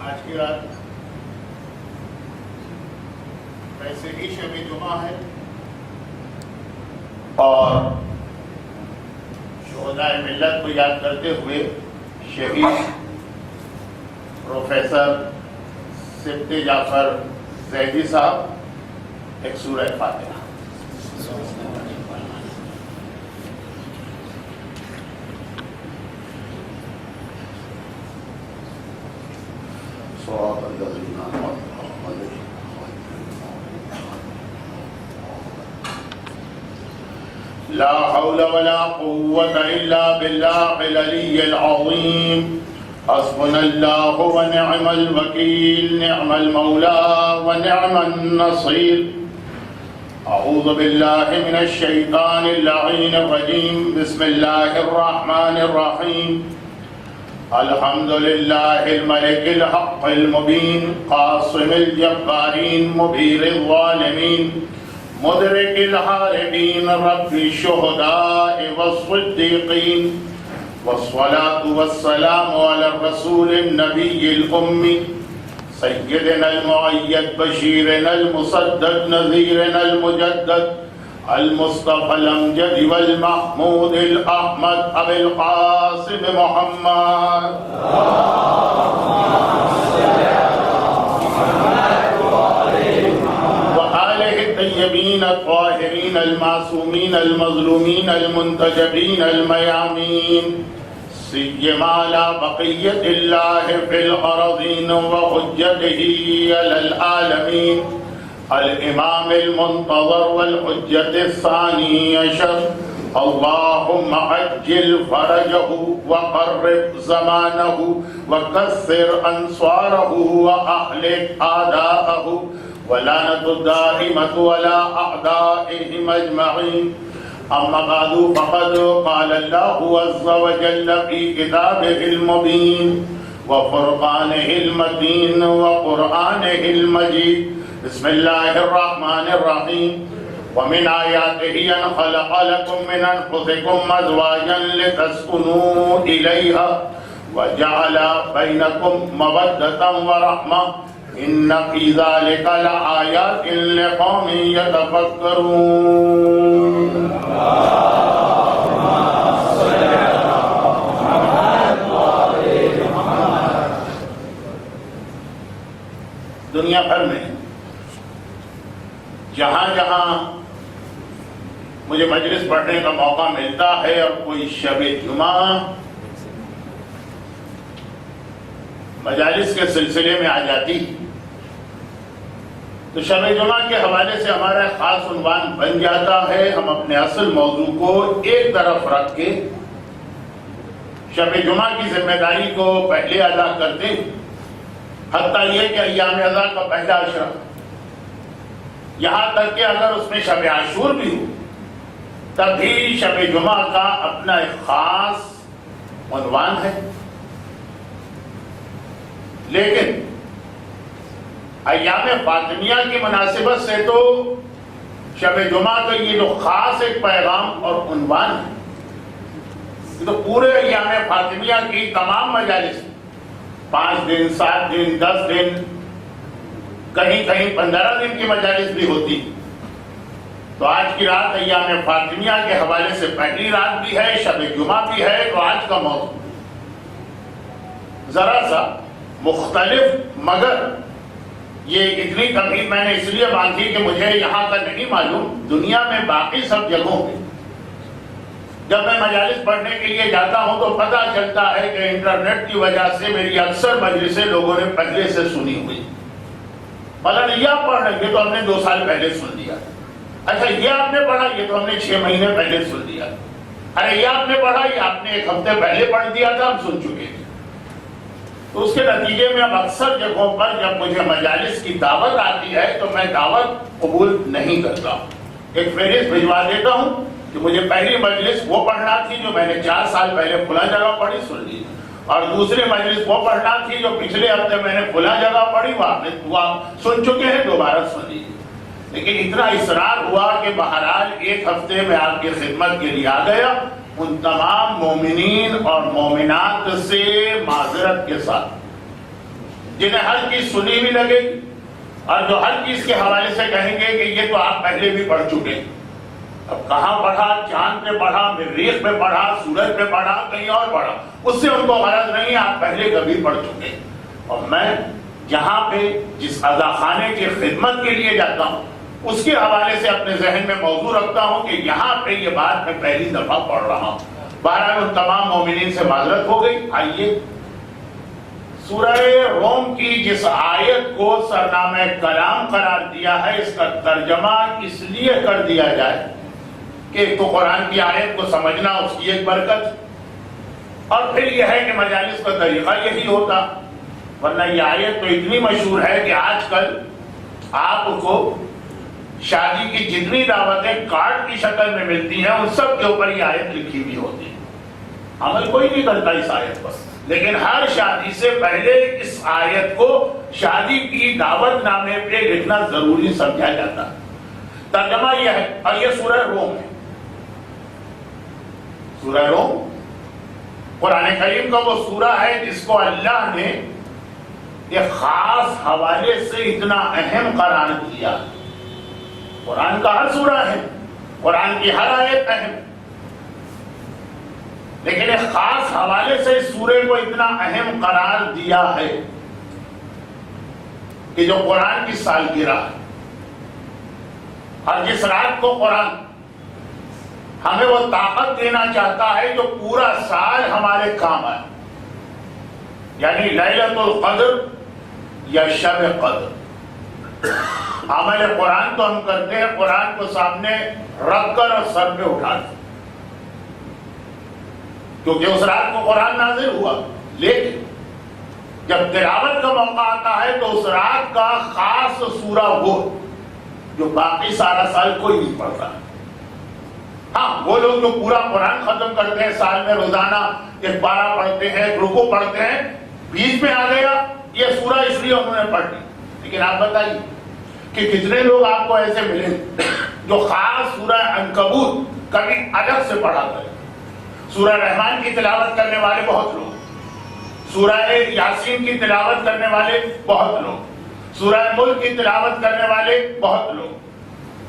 آج کی رات ویسے ہی شب جمعہ ہے اور شہدائے ملت کو یاد کرتے ہوئے شہید پروفیسر سبط جعفر زیدی صاحب ایک سورہ فاتحہ. لا حول ولا قوة إلا بالله العلي العظيم. حسبنا الله ونعم الوكيل، نعم المولى ونعم النصير. أعوذ بالله من الشيطان اللعين الرجيم. بسم الله الرحمن الرحيم. الحمد لله الملك الحق المبين، قاصم الجبارين، مبير الظالمين، مدرك الحاربين، رب الشهداء والصديقين، والصلاة والسلام على الرسول النبي الأمي سيدنا المؤيد بشيرنا المصدق نذيرنا المجدد المصطفى الأمجد والمحمود الأحمد أبي القاسم محمد وآله الطيبين الطاهرين المعصومين المظلومين المنتجبين الميامين، سيما على بقية الله في الأرضين وحجته على العالمين الإمام المنتظر والحجة الثاني عشر. اللهم عجل فرجه وقرب زمانه وكثر أنصاره وأهلك أعداءه ولعنة الدائمة على أعدائهم أجمعين. أما بعد فقد قال الله عز وجل في كتابه المبين وفرقانه المتين وقرآنه المجيد. بسم الله الرحمن الرحيم. ومن آياته أن خلق لكم من أنفسكم أزواجا لتسكنوا إليها وجعل بينكم مودة ورحمة إن في ذلك لآيات لقوم يتفكرون. دنیا بھر میں جہاں جہاں مجھے مجلس پڑھنے کا موقع ملتا ہے اور کوئی شب جمعہ مجالس کے سلسلے میں آ جاتی تو شب جمعہ کے حوالے سے ہمارا خاص عنوان بن جاتا ہے. ہم اپنے اصل موضوع کو ایک طرف رکھ کے شب جمعہ کی ذمہ داری کو پہلے ادا کرتے ہیں، حتیٰ یہ کہ ایام اضحیٰ کا پہلا عشرہ، یہاں تک کہ اگر اس میں شب عاشور بھی ہو تب بھی شب جمعہ کا اپنا ایک خاص عنوان ہے. لیکن ایام فاطمیہ کی مناسبت سے تو شب جمعہ کا یہ جو خاص ایک پیغام اور عنوان ہے تو پورے ایام فاطمیہ کی تمام مجالس 5 دن 7 دن 10 دن کہیں کہیں 15 دن کی مجالس بھی ہوتی. تو آج کی رات ایام فاطمیہ کے حوالے سے پہلی رات بھی ہے، شب جمعہ بھی ہے. تو آج کا موضوع ذرا سا مختلف، مگر یہ اتنی تمہید میں نے اس لیے باندھی کہ مجھے یہاں کا نہیں معلوم، دنیا میں باقی سب جگہوں پہ جب میں مجالس پڑھنے کے لیے جاتا ہوں تو پتہ چلتا ہے کہ انٹرنیٹ کی وجہ سے میری اکثر مجلسیں لوگوں نے پہلے سے سنی ہوئی. مثلا یہ آپ پڑھ رہے ہیں تو ہم نے 2 سال پہلے سن لیا. اچھا یہ آپ نے پڑھا، یہ تو ہم نے 6 مہینے پہلے سن لیا. ارے یہ آپ نے پڑھا، یہ آپ نے 1 ہفتے پہلے پڑھ دیا تھا، ہم سن چکے تھے. تو اس کے نتیجے میں اب اکثر جگہوں پر جب مجھے مجالس کی دعوت آتی ہے تو میں دعوت قبول نہیں کرتا. ایک فہرست بھجوا دیتا ہوں کہ مجھے پہلی مجلس وہ پڑھنا تھی جو میں نے 4 سال پہلے فلاں جگہ پڑھی، سن لی، اور دوسری مجلس وہ پڑھنا تھی جو پچھلے ہفتے میں نے فلاں جگہ پڑھی، وہ آپ سن چکے ہیں، دوبارہ سن لی. لیکن اتنا اصرار ہوا کہ بہرحال 1 ہفتے میں آپ کی خدمت کے لیے آ گیا. ان تمام مومنین اور مومنات سے معذرت کے ساتھ جنہیں ہر چیز سنی بھی لگے گی اور جو ہر چیز کے حوالے سے کہیں گے کہ یہ تو آپ پہلے بھی پڑھ چکے ہیں. اب کہاں پڑھا؟ چاند پہ پڑھا، مریخ پہ پڑھا، سورج پہ پڑھا، کہیں اور پڑھا، اس سے ان کو غرض نہیں، آپ پہلے کبھی پڑھ چکے ہیں. اور میں جہاں پہ جس عزاخانے کی خدمت کے لیے جاتا ہوں اس کے حوالے سے اپنے ذہن میں موضوع رکھتا ہوں کہ یہاں پہ یہ بات میں پہلی دفعہ پڑھ رہا ہوں. بہرحال ان تمام مومنین سے معذرت ہو گئی. آئیے سورہ روم کی جس آیت کو سرنامہ کلام قرار دیا ہے اس کا ترجمہ اس لیے کر دیا جائے کہ ایک تو قرآن کی آیت کو سمجھنا اس کی ایک برکت، اور پھر یہ ہے کہ مجالس کا طریقہ یہی ہوتا. ورنہ یہ آیت تو اتنی مشہور ہے کہ آج کل آپ کو شادی کی جتنی دعوتیں کارڈ کی شکل میں ملتی ہیں ان سب کے اوپر یہ آیت لکھی ہوئی ہوتی ہے. عمل کوئی نہیں کرتا اس آیت پر، لیکن ہر شادی سے پہلے اس آیت کو شادی کی دعوت نامے پہ لکھنا ضروری سمجھا جاتا ہے. ترجمہ یہ ہے، اور یہ سورہ روم ہے. سورہ روم قرآن کریم کا وہ سورہ ہے جس کو اللہ نے ایک خاص حوالے سے اتنا اہم قرار دیا. قرآن کا ہر سورہ ہے، قرآن کی ہر آیت اہم، لیکن ایک خاص حوالے سے اس سورے کو اتنا اہم قرار دیا ہے کہ جو قرآن کی سالگرہ ہے، اور جس رات کو قرآن ہمیں وہ طاقت دینا چاہتا ہے جو پورا سال ہمارے کام آئے، یعنی لیلۃ القدر یا شب قدر. عمل قرآن تو ہم کرتے ہیں قرآن کو سامنے رکھ کر اور سر پہ اٹھاتے، کیونکہ اس رات کو قرآن نازل ہوا. لیکن جب تلاوت کا موقع آتا ہے تو اس رات کا خاص سورہ وہ جو باقی سارا سال کوئی نہیں پڑھتا. ہاں وہ لوگ جو پورا قرآن ختم کرتے ہیں سال میں، روزانہ ایک پارہ پڑھتے ہیں، ایک رکوع پڑھتے ہیں، بیچ میں آ گیا یہ سورہ اس لیے انہوں نے پڑھ لی. لیکن آپ بتائیے کہ کتنے لوگ آپ کو ایسے ملے جو خاص سورہ عنکبوت کبھی الگ سے پڑھا کرے. سورہ رحمان کی تلاوت کرنے والے بہت لوگ، سورہ یاسین کی تلاوت کرنے والے بہت لوگ، سورہ ملک کی تلاوت کرنے والے بہت لوگ،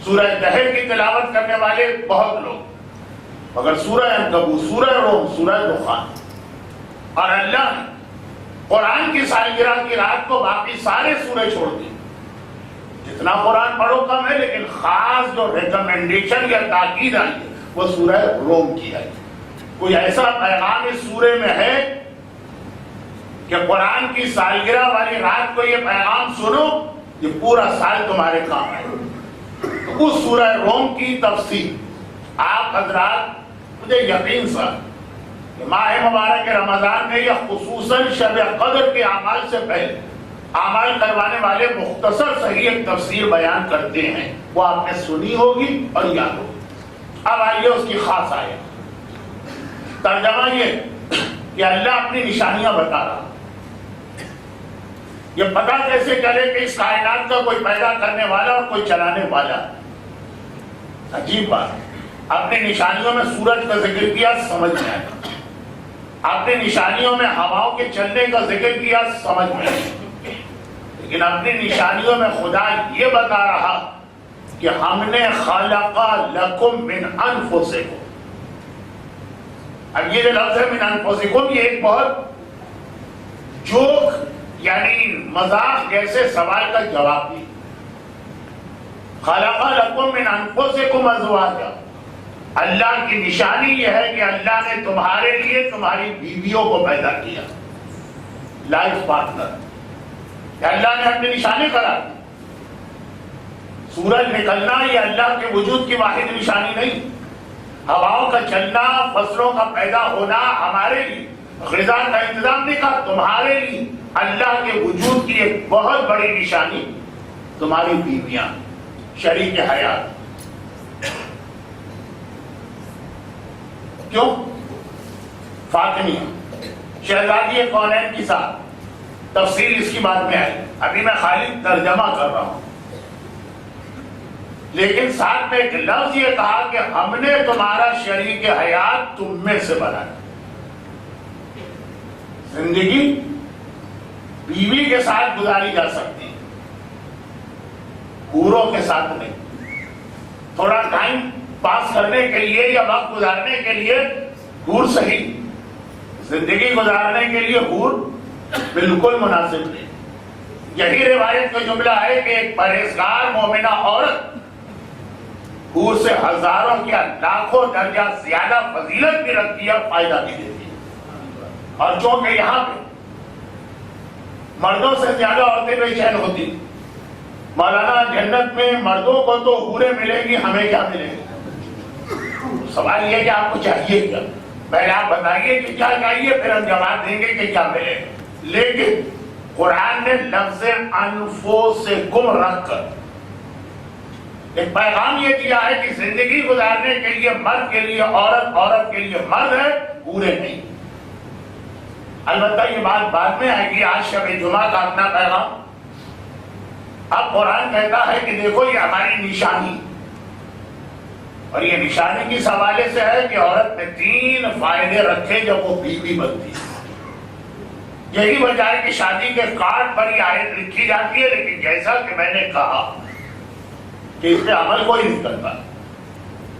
سورہ دہر کی تلاوت کرنے والے بہت لوگ، مگر سورہ عنکبوت، سورہ روم، سورہ دخان. اور اللہ نے قرآن کی سالگرہ کی رات کو باقی سارے سورے چھوڑ دیے. جتنا قرآن پڑھو کم ہے، لیکن خاص جو ریکمنڈیشن یا تاکید آئی ہے وہ سورہ روم کی آئی. کوئی ایسا پیغام اس سورے میں ہے کہ قرآن کی سالگرہ والی رات کو یہ پیغام سنو، یہ پورا سال تمہارے کام ہے. تو اس سورہ روم کی تفسیر آپ حضرات مجھے یقین سا کہ ماہ مبارک رمضان میں یہ خصوصاً شب قدر کے اعمال سے پہلے اعمال کروانے والے مختصر صحیح ایک تفسیر بیان کرتے ہیں، وہ آپ نے سنی ہوگی اور یاد ہوگی. اب آئیے اس کی خاص آیت. ترجمہ یہ کہ اللہ اپنی نشانیاں بتا رہا. یہ پتہ کیسے چلے کہ اس کائنات کا کوئی پیدا کرنے والا اور کوئی چلانے والا؟ عجیب بات ہے. اپنی نشانیوں میں سورج کا ذکر کیا، سمجھ میں آئے. اپنی نشانیوں میں ہواؤں کے چلنے کا ذکر کیا، سمجھ میں آئے. لیکن اپنی نشانیوں میں خدا یہ بتا رہا کہ ہم نے خلق لکم من انفسکم. اب یہ جو لفظ ہے من انفسکم، یہ ایک بہت جوک یعنی مذاق جیسے سوال کا جواب دی. خلق لکم من انفسکم ازواجا، اللہ کی نشانی یہ ہے کہ اللہ نے تمہارے لیے تمہاری بیویوں کو پیدا کیا، لائف پارٹنر. اللہ نے اپنی نشانی قرار دی. سورج نکلنا یہ اللہ کے وجود کی واحد نشانی نہیں، ہواؤں کا چلنا، فصلوں کا پیدا ہونا ہمارے لیے، غذا کا انتظام نہیں کہا تمہارے لیے اللہ کے وجود کی ایک بہت بڑی نشانی تمہاری بیویاں، شریک حیات. کیوں؟ فاطمیہ، شہزادی کونین کے ساتھ. تفصیل اس کی بات میں آئی، ابھی میں خالی ترجمہ کر رہا ہوں. لیکن ساتھ میں ایک لفظ یہ کہا کہ ہم نے تمہارا شریک حیات تم میں سے بنایا. زندگی بیوی کے ساتھ گزاری جا سکتی ہے، حوروں کے ساتھ نہیں۔ تھوڑا ٹائم پاس کرنے کے لیے یا وقت گزارنے کے لیے حور صحیح، زندگی گزارنے کے لیے حور بالکل مناسب نہیں۔ یہی روایت کا جملہ ہے کہ ایک پرہیزگار مومنہ عورت حور سے ہزاروں کیا لاکھوں درجہ زیادہ فضیلت بھی رکھتی ہے، فائدہ بھی دیتی ہے۔ اور چونکہ یہاں پہ مردوں سے زیادہ عورتیں بے چین ہوتی، مولانا جنت میں مردوں کو تو حوریں ملے گی، ہمیں کیا ملے گا؟ سوال یہ کہ آپ کو چاہیے کیا؟ پہلے آپ بتائیے کہ کیا چاہیے، پھر ہم جواب دیں گے کہ کیا ملے گا۔ لیکن قرآن نے لفظ انفسکم رکھ کر ایک پیغام یہ دیا ہے کہ زندگی گزارنے کے لیے مرد کے لیے عورت، عورت کے لیے مرد ہے، پورے نہیں۔ البتہ یہ بات بعد میں آئے گی، آج شب جمعہ کا اپنا پیغام۔ اب قرآن کہتا ہے کہ دیکھو یہ ہماری نشانی، اور یہ نشانی کس حوالے سے ہے کہ عورت نے 3 فائدے رکھے جب وہ بیوی بنتی ہے۔ یہی وجہ ہے کہ شادی کے کارڈ پر یہ آیت لکھی جاتی ہے، لیکن جیسا کہ میں نے کہا کہ اس پہ عمل کوئی نہیں کرتا۔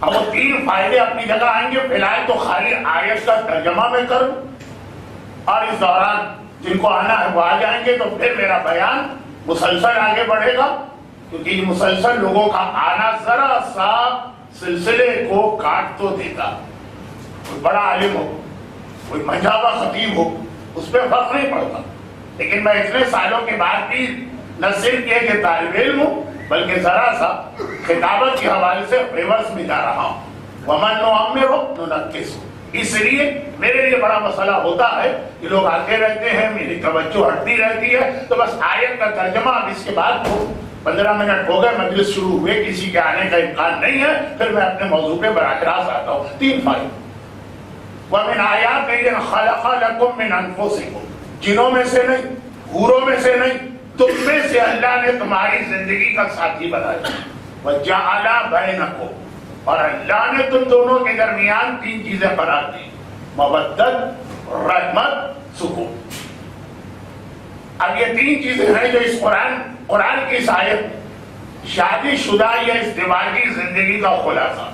اب وہ 3 فائدے اپنی جگہ آئیں گے، فی الحال تو خالی آیت کا ترجمہ میں کروں، اور اس دوران جن کو آنا ہے وہ آ جائیں گے، تو پھر میرا بیان مسلسل آگے بڑھے گا، کیونکہ یہ مسلسل لوگوں کا آنا ذرا سا سلسلے کو کاٹ تو دیتا۔ کوئی بڑا عالم ہو، کوئی منجابہ خطیب ہو، اس پہ فرق نہیں پڑتا، لیکن میں اتنے سالوں کے بعد بھی نہ صرف یہ کہ طالب علم ہوں، بلکہ ذرا سا خطابت کے حوالے سے ریورس میں جا رہا ہوں۔ وَمَن نُعَمِّرْهُ نُنَكِّسْهُ۔ اس لیے میرے لیے بڑا مسئلہ ہوتا ہے کہ لوگ آتے رہتے ہیں، میری توجہ ہٹتی رہتی ہے، تو بس آیت کا ترجمہ اب اس کے بعد 15 منٹ ہو گئے، مجلس شروع ہوئے، کسی کے آنے کا امکان نہیں ہے، پھر میں اپنے موضوع پہ براہ راست آتا ہوں۔ 3 فائدے۔ وَمِنْ آيَاتِهِ خَلَقَ لَكُم مِّنْ أَنفُسِكُم، جنوں میں سے نہیں، حوروں میں سے نہیں، تم میں سے اللہ نے تمہاری زندگی کا ساتھی بنایا۔ وَجَعَلَ بَيْنَكُمْ، اور اللہ نے تم دونوں کے درمیان 3 چیزیں قرار دی، مودت، رحمت، سکون۔ اب یہ 3 چیزیں ہیں جو اس قرآن کی اس آیت شادی شدہ یا ازدواجی زندگی کا خلاصہ۔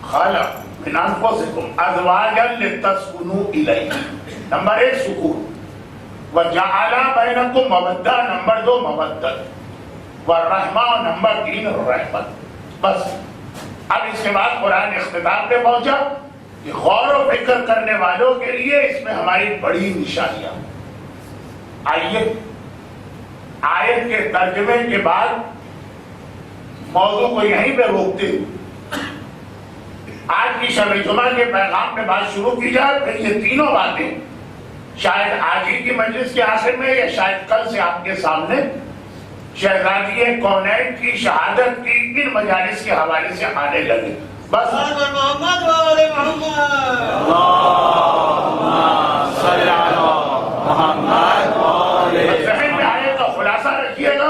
خلق من انفسکم ازواجا لتسکنوا الیہ، نمبر 1 سکون، وجعل بینکم مودہ، نمبر 2 مودت، والرحمہ، نمبر 3 رحمت۔ بس اب اس کے بعد قرآن اختتام پہ پہنچا کہ غور و فکر کرنے والوں کے لیے اس میں ہماری بڑی نشانیاں۔ آئیے آیت کے ترجمے کے بعد موضوع کو یہیں پہ روکتے ہوئے آج کی شب جمعہ کے پیغام پہ بات شروع کی جائے، پھر یہ تینوں باتیں شاید آج ہی کی مجلس کے آخر میں یا شاید کل سے آپ کے سامنے شہزادی کونین کی شہادت کی ان مجالس کے حوالے سے آنے لگے۔ بس محمد وآل محمد، ذہن میں آئے تو خلاصہ رکھیے گا،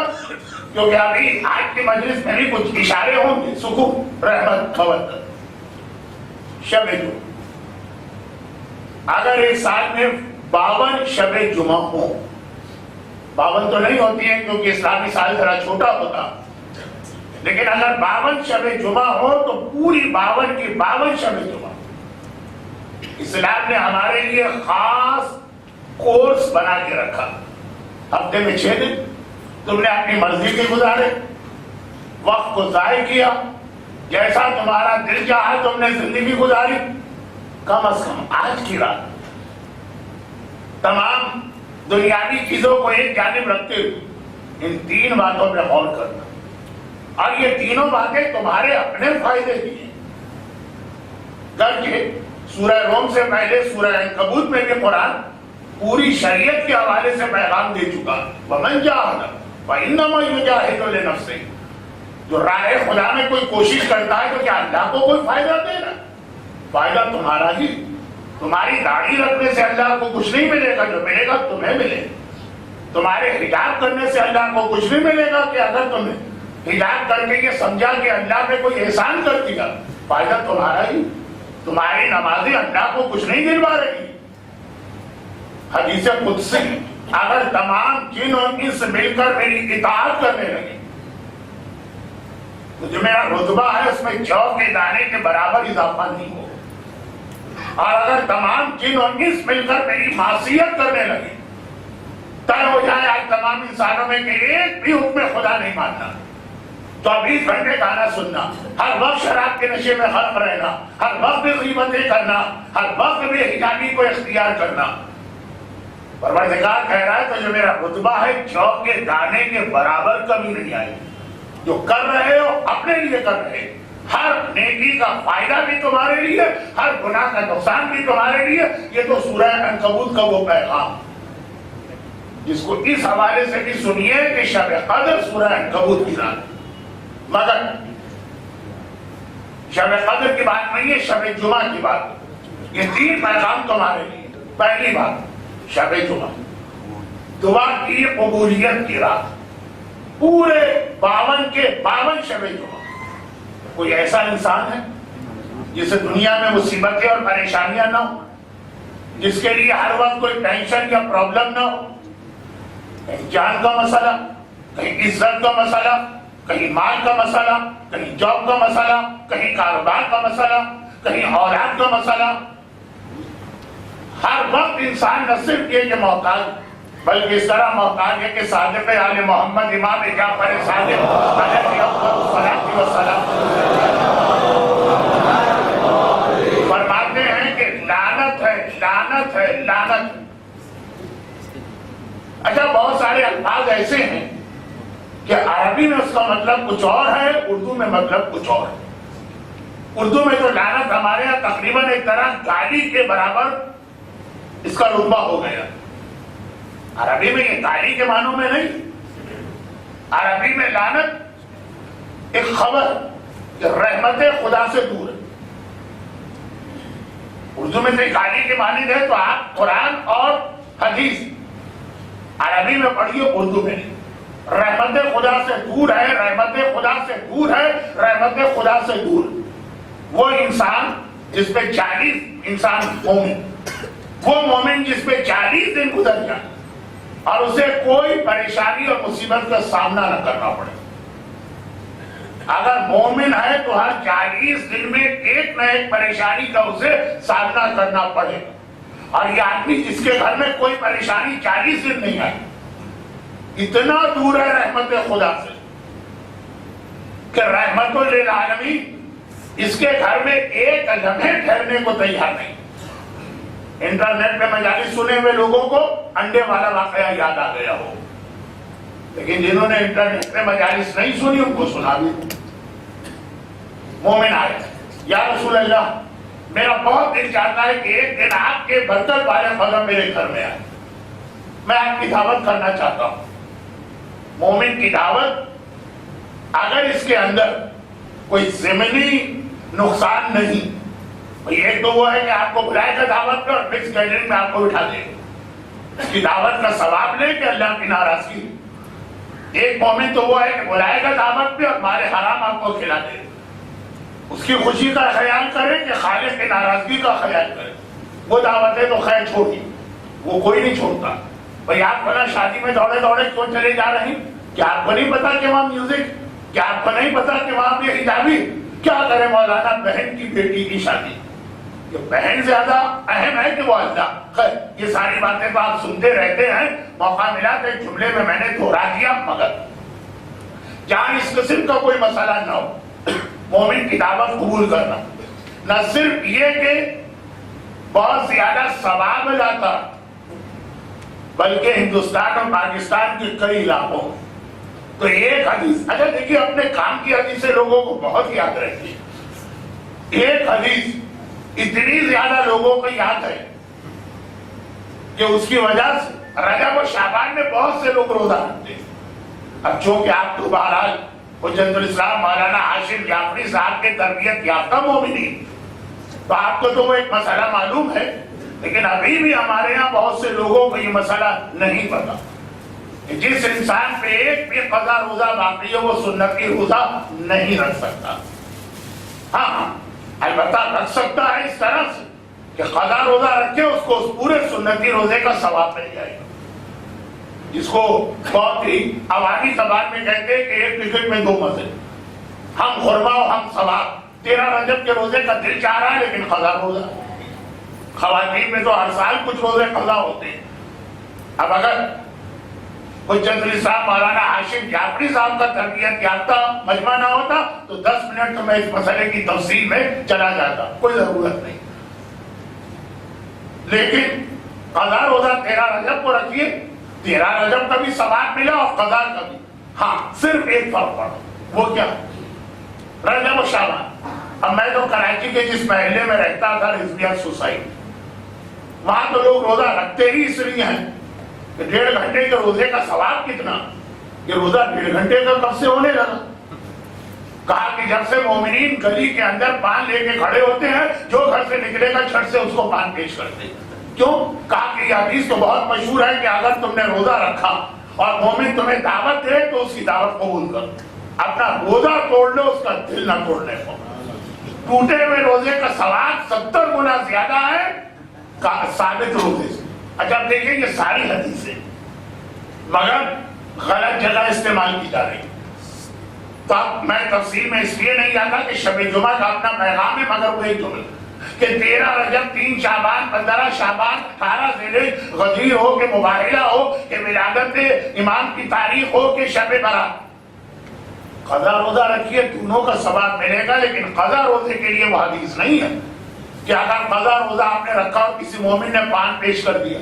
کیونکہ ابھی آج کی مجلس میں بھی کچھ اشارے ہوں گے، سکون، رحمت، مودت۔ شب جمعہ، اگر ایک سال میں 52 شب جمعہ ہوں، 52 تو نہیں ہوتی ہیں کیونکہ اسلامی سال ذرا چھوٹا ہوتا، لیکن اگر 52 شب جمعہ ہو تو پوری 52 کی 52 شب جمعہ اسلام نے ہمارے لیے خاص کورس بنا کے رکھا۔ ہفتے میں 6 دن تم نے اپنی مرضی کے گزارے، وقت کو ضائع کیا، جیسا تمہارا دل چاہا تم نے زندگی گزاری۔ کم از کم آج کی رات تمام دنیاوی چیزوں کو ایک جانب رکھتے ہوئے ان 3 باتوں پہ غور کرنا، اور یہ تینوں باتیں تمہارے اپنے فائدے کی ہیں۔ گرچہ سورہ روم سے پہلے سورہ عنکبوت میں بھی قرآن پوری شریعت کے حوالے سے پیغام دے چکا، وَمَنْ جَاهَدَ فَإِنَّمَا يُجَاهِدُ لِنَفْسِهِ، جو راہ خدا میں کوئی کوشش کرتا ہے تو کیا اللہ کو کوئی فائدہ دے رہا؟ فائدہ تمہارا ہی، تمہاری داڑھی رکھنے سے اللہ کو کچھ نہیں ملے گا، جو ملے گا تمہیں ملے گا۔ تمہارے حجاب کرنے سے اللہ کو کچھ نہیں ملے گا کہ اگر تم نے حجاب کر کے یہ سمجھا کہ اللہ نے کوئی احسان کر دیا، فائدہ تمہارا ہی۔ تمہاری نمازیں اللہ کو کچھ نہیں دلوا رہی، حدیث قدسی اگر تمام جن اور انس مل کر میری اطاعت کرنے لگے تو جو میرا رتبہ ہے اس میں جو کے دانے کے برابر اضافہ نہیں ہوگا، اور اگر تمام جن اور انس مل کر میری معصیت کرنے لگے طے ہو جائے آج تمام انسانوں میں کہ ایک بھی حکم خدا نہیں ماننا، 24 گھنٹے گانا سننا، ہر وقت شراب کے نشے میں غرق رہنا، ہر وقت بھی غیبتیں کرنا، ہر وقت بھی حجابی کو اختیار کرنا، پروردگار کہہ رہا ہے تو جو میرا رتبہ ہے جو کے دانے کے برابر کمی نہیں آئی۔ جو کر رہے ہو اپنے لیے کر رہے، ہر نیکی کا فائدہ بھی تمہارے لیے، ہر گناہ کا نقصان بھی تمہارے لیے۔ یہ تو سورہ عنکبوت کا وہ پیغام جس کو اس حوالے سے بھی سنیے کہ شب قدر سورہ عنکبوت کی رات، مگر شب قدر کی بات نہیں ہے، شب جمعہ کی بات۔ یہ 3 پیغام تمہارے لیے۔ پہلی بات شب جمعہ، دعا کی قبولیت کی رات، پورے 52 کے 52 شب جمعہ۔ کوئی ایسا انسان ہے جسے دنیا میں مصیبتیں اور پریشانیاں نہ ہو، جس کے لیے ہر وقت کوئی ٹینشن یا پرابلم نہ ہو؟ کہیں جان کا مسئلہ، کہیں عزت کا مسئلہ، کہیں مال کا مسئلہ، کہیں جاب کا مسئلہ، کہیں کاروبار کا مسئلہ، کہیں اولاد کا مسئلہ۔ ہر وقت انسان نہ صرف یہ کہ محتاج، بلکہ اس طرح محتاج ہے کہ صادق آل محمد امام جعفر صادق علیہ الصلوۃ والسلام فرماتے ہیں کہ لعنت ہے، لعنت ہے، لعنت۔ اچھا، بہت سارے الفاظ ایسے ہیں کہ عربی میں اس کا مطلب کچھ اور ہے، اردو میں مطلب کچھ اور ہے۔ اردو میں تو لعنت ہمارے یہاں تقریباً ایک طرح گالی کے برابر اس کا رتبہ ہو گیا۔ عربی میں یہ گالی کے معنوں میں نہیں، عربی میں لعنت ایک خبر کہ رحمت خدا سے دور ہے۔ اردو میں سے گالی کے معنی ہے تو آپ قرآن اور حدیث عربی میں پڑھیے، اردو میں نہیں۔ رحمت خدا سے دور ہے، رحمت خدا سے دور ہے، رحمت خدا سے دور۔ وہ انسان جس پہ 40 انسان مومن، وہ مومن جس پہ 40 دن گزر جائے اور اسے کوئی پریشانی اور مصیبت کا سامنا نہ کرنا پڑے۔ اگر مومن ہے تو ہر 40 دن میں ایک نہ ایک پریشانی کا اسے سامنا کرنا پڑے، اور یہ آدمی جس کے گھر میں کوئی پریشانی 40 دن نہیں آئی، اتنا دور ہے رحمت خدا سے کہ رحمت للعالمین اس کے گھر میں ایک لمحے ٹھہرنے کو تیار نہیں۔ انٹرنیٹ پہ مجالس سنے ہوئے لوگوں کو انڈے والا واقعہ یاد آ گیا ہو، لیکن جنہوں نے انٹرنیٹ پہ مجالس نہیں سنی ان کو سنا بھی۔ مومن آئے، یا رسول اللہ میرا بہت دل چاہتا ہے کہ ایک دن آپ کے برکت والے قدم میرے گھر میں آئے، میں آپ کی دعوت کرنا چاہتا ہوں۔ مومن کی دعوت اگر اس کے اندر کوئی ضمنی نقصان نہیں، ایک تو وہ ہے کہ آپ کو بلائے گا دعوت پہ اور فکس گیدرنگ میں آپ کو بٹھا دے گا، اس کی دعوت کا ثواب لے کہ اللہ کی ناراضگی۔ ایک مومن تو وہ ہے کہ بلائے گا دعوت پہ اور مال حرام آپ کو کھلا دے، اس کی خوشی کا خیال کرے کہ خالق کی ناراضگی کا خیال کرے۔ وہ دعوتیں تو خیر چھوڑی، وہ کوئی نہیں چھوڑتا۔ بھائی آپ بنا شادی میں دوڑے دوڑے کیوں چلے جا رہے ہیں؟ کیا آپ کو نہیں پتا کہ وہاں میوزک، کیا آپ کو نہیں پتا کہ وہاں پہ حجابی؟ کیا کرے مولانا، بہن کی بیٹی کی شادی، یہ بہن زیادہ اہم ہے کہ وہ اللہ؟ خیر یہ ساری باتیں تو آپ سنتے رہتے ہیں، موقع ملا تو ایک جملے میں نے دہرا دیا۔ مگر جہاں اس قسم کا کوئی مسئلہ نہ ہو، مومن کی دعوت قبول کرنا نہ صرف یہ کہ بہت زیادہ ثواب لاتا، بلکہ ہندوستان اور پاکستان کے کئی علاقوں میں تو ایک حدیث، اچھا دیکھیے اپنے کام کی حدیث سے لوگوں کو بہت یاد رہتی ہے، ایک حدیث اتنی زیادہ لوگوں کو یاد ہے کہ اس کی وجہ سے رجب و شعبان میں بہت سے لوگ روزہ رکھتے ہیں۔ اب چونکہ آپ تو بہرحال حجت الاسلام مولانا ہاشم جعفری صاحب کے تربیت یافتہ مومنین، تو آپ کو تو وہ ایک مسئلہ معلوم ہے، لیکن ابھی بھی ہمارے یہاں بہت سے لوگوں کو یہ مسئلہ نہیں پتا کہ جس انسان پہ ایک بھی قضا روزہ باقی ہے وہ سنتی روزہ نہیں رکھ سکتا۔ ہاں البتہ رکھ سکتا ہے اس طرح سے کہ قضا روزہ رکھے اس کو اس پورے سنتی روزے کا ثواب مل جائے گا، جس کو بہت ہی عوامی زبان میں کہتے ہیں کہ ایک ٹکٹ میں دو مزے، ہم خرما و ہم ثواب۔ 13 رجب کے روزے کا دل چاہ رہا ہے لیکن قضا روزہ، خواتین میں تو ہر سال کچھ روزے قضا ہوتے ہیں۔ اب اگر حجت علی صاحب مولانا ہاشم جعفری صاحب کا تربیت یافتہ مجمع نہ ہوتا تو 10 منٹ تو میں اس مسئلے کی تفصیل میں چلا جاتا، کوئی ضرورت نہیں۔ لیکن قضا روزہ 13 رجب کو رکھیے، 13 رجب کا بھی ثواب ملا اور قضا کا بھی۔ ہاں صرف ایک فرق پڑا، وہ کیا؟ رجب و شعبان۔ اب میں تو کراچی کے جس محلے میں رہتا تھا رضویہ سوسائٹی، وہاں تو لوگ روزہ رکھتے ہی اس لیے ہیں کہ 1.5 گھنٹے کے روزے کا ثواب کتنا، یہ روزہ 1.5 گھنٹے کا کب سے ہونے لگا؟ کہا کہ جب سے مومنین گلی کے اندر پان لے کے کھڑے ہوتے ہیں، جو گھر سے نکلے گا چھٹ سے اس کو پان پیش کرتے ہیں۔ کیوں؟ کہا کہ یہ حدیث تو بہت مشہور ہے کہ اگر تم نے روزہ رکھا اور مومن تمہیں دعوت دے تو اس کی دعوت قبول کرو، اپنا روزہ توڑ لو اس کا دل نہ توڑنے کو۔ ٹوٹے ہوئے روزے کا ثواب 70 گنا زیادہ ہے ثابت روزے سے۔ اچھا دیکھیں یہ ساری حدیثیں مگر غلط جگہ استعمال کی جا رہی، تو اب میں تفصیل میں اس لیے نہیں جاتا کہ شب جمعہ کا اپنا پیغام ہے، مگر وہ ایک جملہ کہ 13 رجب 3 شعبان 15 شعبان 18 ذیلحج غدیر ہو کہ مباہلہ ہو کہ ولادت امام کی تاریخ ہو کہ شب برات، قضا روزہ رکھیے، دونوں کا ثواب ملے گا۔ لیکن قضا روزے کے لیے وہ حدیث نہیں ہے کہ اگر قضا روزہ آپ نے رکھا اور کسی مومن نے پان پیش کر دیا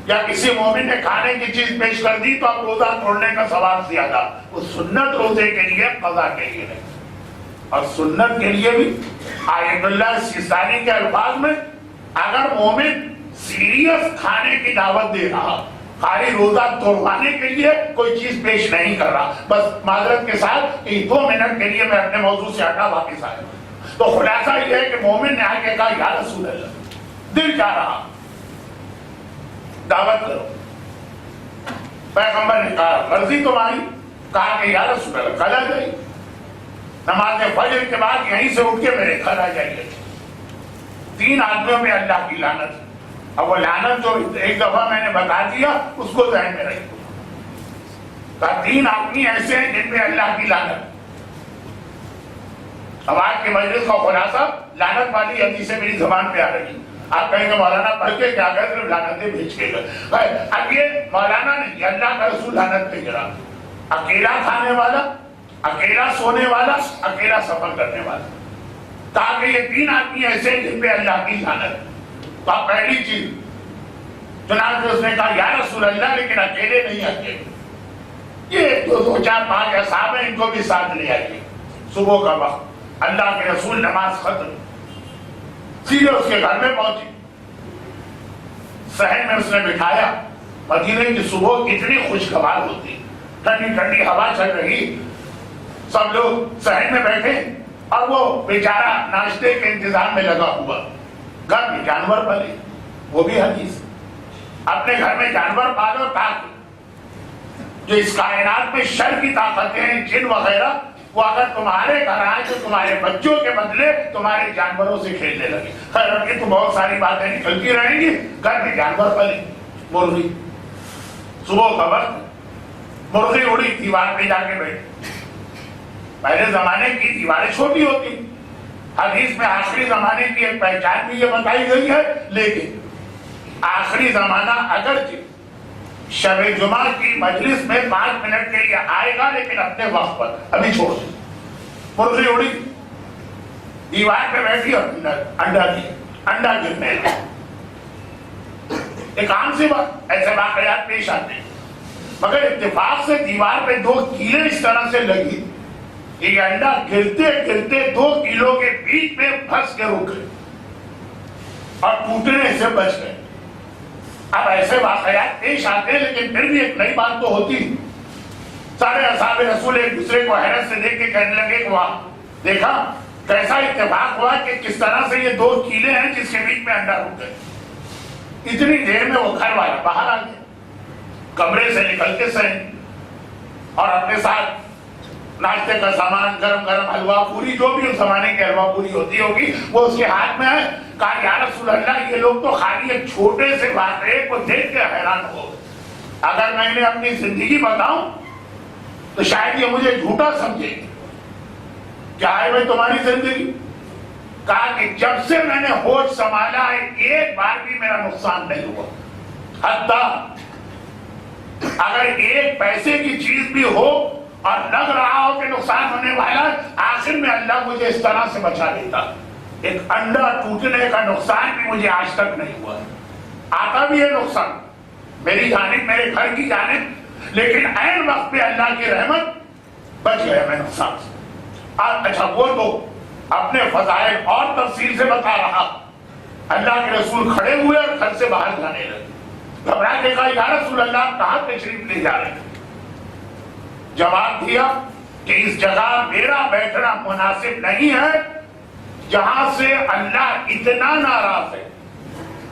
یا کسی مومن نے کھانے کی چیز پیش کر دی تو اب روزہ توڑنے کا ثواب زیادہ۔ وہ سنت روزے کے لیے، قضا کے لیے نہیں۔ اور سنت کے لیے بھی آیت اللہ سیستانی کے الفاظ میں اگر مومن سیریس کھانے کی دعوت دے رہا، خالی روزہ توڑوانے کے لیے کوئی چیز پیش نہیں کر رہا، بس معذرت کے ساتھ کہ 2 منٹ کے لیے میں اپنے موضوع سے ہٹا واپس آیا، تو خلاصہ یہ ہے کہ مومن نے آ کے کہا یا رسول اللہ، دل چاہ رہا دعوت کرو، پیغمبر نے کہا مرضی تمہاری، کہا کہ یا رسول اللہ کل آ جائیے، نماز فجر کے بعد یہیں سے اٹھ کے میرے گھر آ جائیے۔ 3 آدمیوں میں اللہ کی لعنت، اب وہ لعنت جو ایک دفعہ میں نے بتا دیا اس کو ذہن میں رکھو، کہا 3 آدمی ایسے ہیں جن میں اللہ کی لعنت۔ اب آج کے مجلس کا خلاصہ لعنت والی حدیثیں میری زبان پہ آ رہی، آپ کہیں گے مولانا پڑھ کے کیا گئے، صرف لعنتیں بھیج کے گئے۔ اب یہ مولانا نہیں، اللہ کا رسول لعنت پہ گرا، اکیلا کھانے والا، اکیلا سونے والا، اکیلا سفر کرنے والا، تاکہ یہ 3 آدمی ایسے ہیں جن پہ اللہ کی لعنت۔ تو پہلی چیز چنانچہ اس نے کہا یا رسول اللہ لیکن اکیلے نہیں، اکیلے یہ 2 4 5 اصحاب ہیں، ان کو بھی ساتھ لے آئیے۔ صبح کا وقت اللہ کے رسول نماز ختم سیدھے اس کے گھر میں پہنچی، صحن میں اس نے بٹھایا۔ مدینے کی صبح کتنی خوشگوار ہوتی، ٹھنڈی ٹھنڈی ہوا چل رہی، سب لوگ صحن میں بیٹھے اور وہ بیچارہ ناشتے کے انتظام میں لگا ہوا، گھر میں جانور پالے، وہ بھی حدیث، اپنے گھر میں جانور پالو تاکہ جو اس کائنات میں شر کی طاقتیں ہیں، جن وغیرہ، وہ اگر تمہارے گھر آئے تو تمہارے بچوں کے بدلے تمہارے جانوروں سے کھیلنے لگے۔ خیر اب یہ تو بہت ساری باتیں نکلتی رہیں گی، گھر میں جانور پلے، مرغی، صبح کا وقت مرغی اڑی، دیوار پہ جا کے بیٹھی۔ پہلے زمانے کی دیواریں چھوٹی ہوتی، حدیث میں آخری زمانے کی ایک پہچان بھی یہ بتائی گئی ہے، لیکن آخری زمانہ اگرچہ شب جمعہ کی مجلس میں 5 منٹ کے لیے آئے گا لیکن اپنے وقت پر، ابھی چھوڑ دیں۔ مرغی اڑی، دیوار پہ بیٹھی اور انڈا دیا، انڈا گرنے لگا۔ ایک عام سی بات، ایسے واقعات پیش آتے ہیں، مگر اتفاق سے دیوار پہ 2 کیلیں اس طرح سے لگی، یہ انڈا گرتے گرتے 2 کیلوں کے بیچ میں پھنس کے رک گئے اور ٹوٹنے سے بچ گئے۔ اب ایسے واقعات پیش آتے ہیں لیکن پھر بھی ایک نئی بات تو ہوتی، سارے اصحاب رسول ایک دوسرے کو حیرت سے دیکھ کے کہنے لگے کہ واہ، دیکھا کیسا اتفاق ہوا کہ کس طرح سے یہ 2 کیلے ہیں جس کے بیچ میں انڈا رک گئے۔ اتنی دیر میں وہ گھر والا باہر آ گیا، کمرے سے نکلتے سہی اور اپنے ساتھ ناشتے کا سامان، گرم گرم حلوہ پوری، جو بھی اس زمانے کی حلوہ پوری ہوتی ہوگی وہ اس کے ہاتھ میں ہے۔ کہا یا رسول اللہ یہ لوگ تو خالی ایک چھوٹے سے واقعے کو دیکھ کے حیران ہو، اگر میں انہیں اپنی زندگی بتاؤں تو شاید یہ مجھے جھوٹا سمجھے. کیا ہے بھائی تمہاری زندگی؟ کہا کہ جب سے میں نے ہوش سنبھالا ہے ایک بار بھی میرا نقصان نہیں ہوا، حتی اگر ایک پیسے کی چیز بھی ہو اور لگ رہا ہو کہ نقصان ہونے والا، آخر میں اللہ مجھے اس طرح سے بچا لیتا. ایک انڈا ٹوٹنے کا نقصان بھی مجھے آج تک نہیں ہوا. آتا بھی ہے نقصان میری جانب، میرے گھر کی جانب، لیکن عین وقت پہ اللہ کی رحمت بچ گیا میں نقصان سے. اچھا وہ تو اپنے فضائل اور تفصیل سے بتا رہا. اللہ کے رسول کھڑے ہوئے اور گھر سے باہر جانے لگے. گھبرا کے کہا یا رسول اللہ کہاں تشریف لے جا رہے ہیں؟ جواب دیا کہ اس جگہ میرا بیٹھنا مناسب نہیں ہے جہاں سے اللہ اتنا ناراض ہے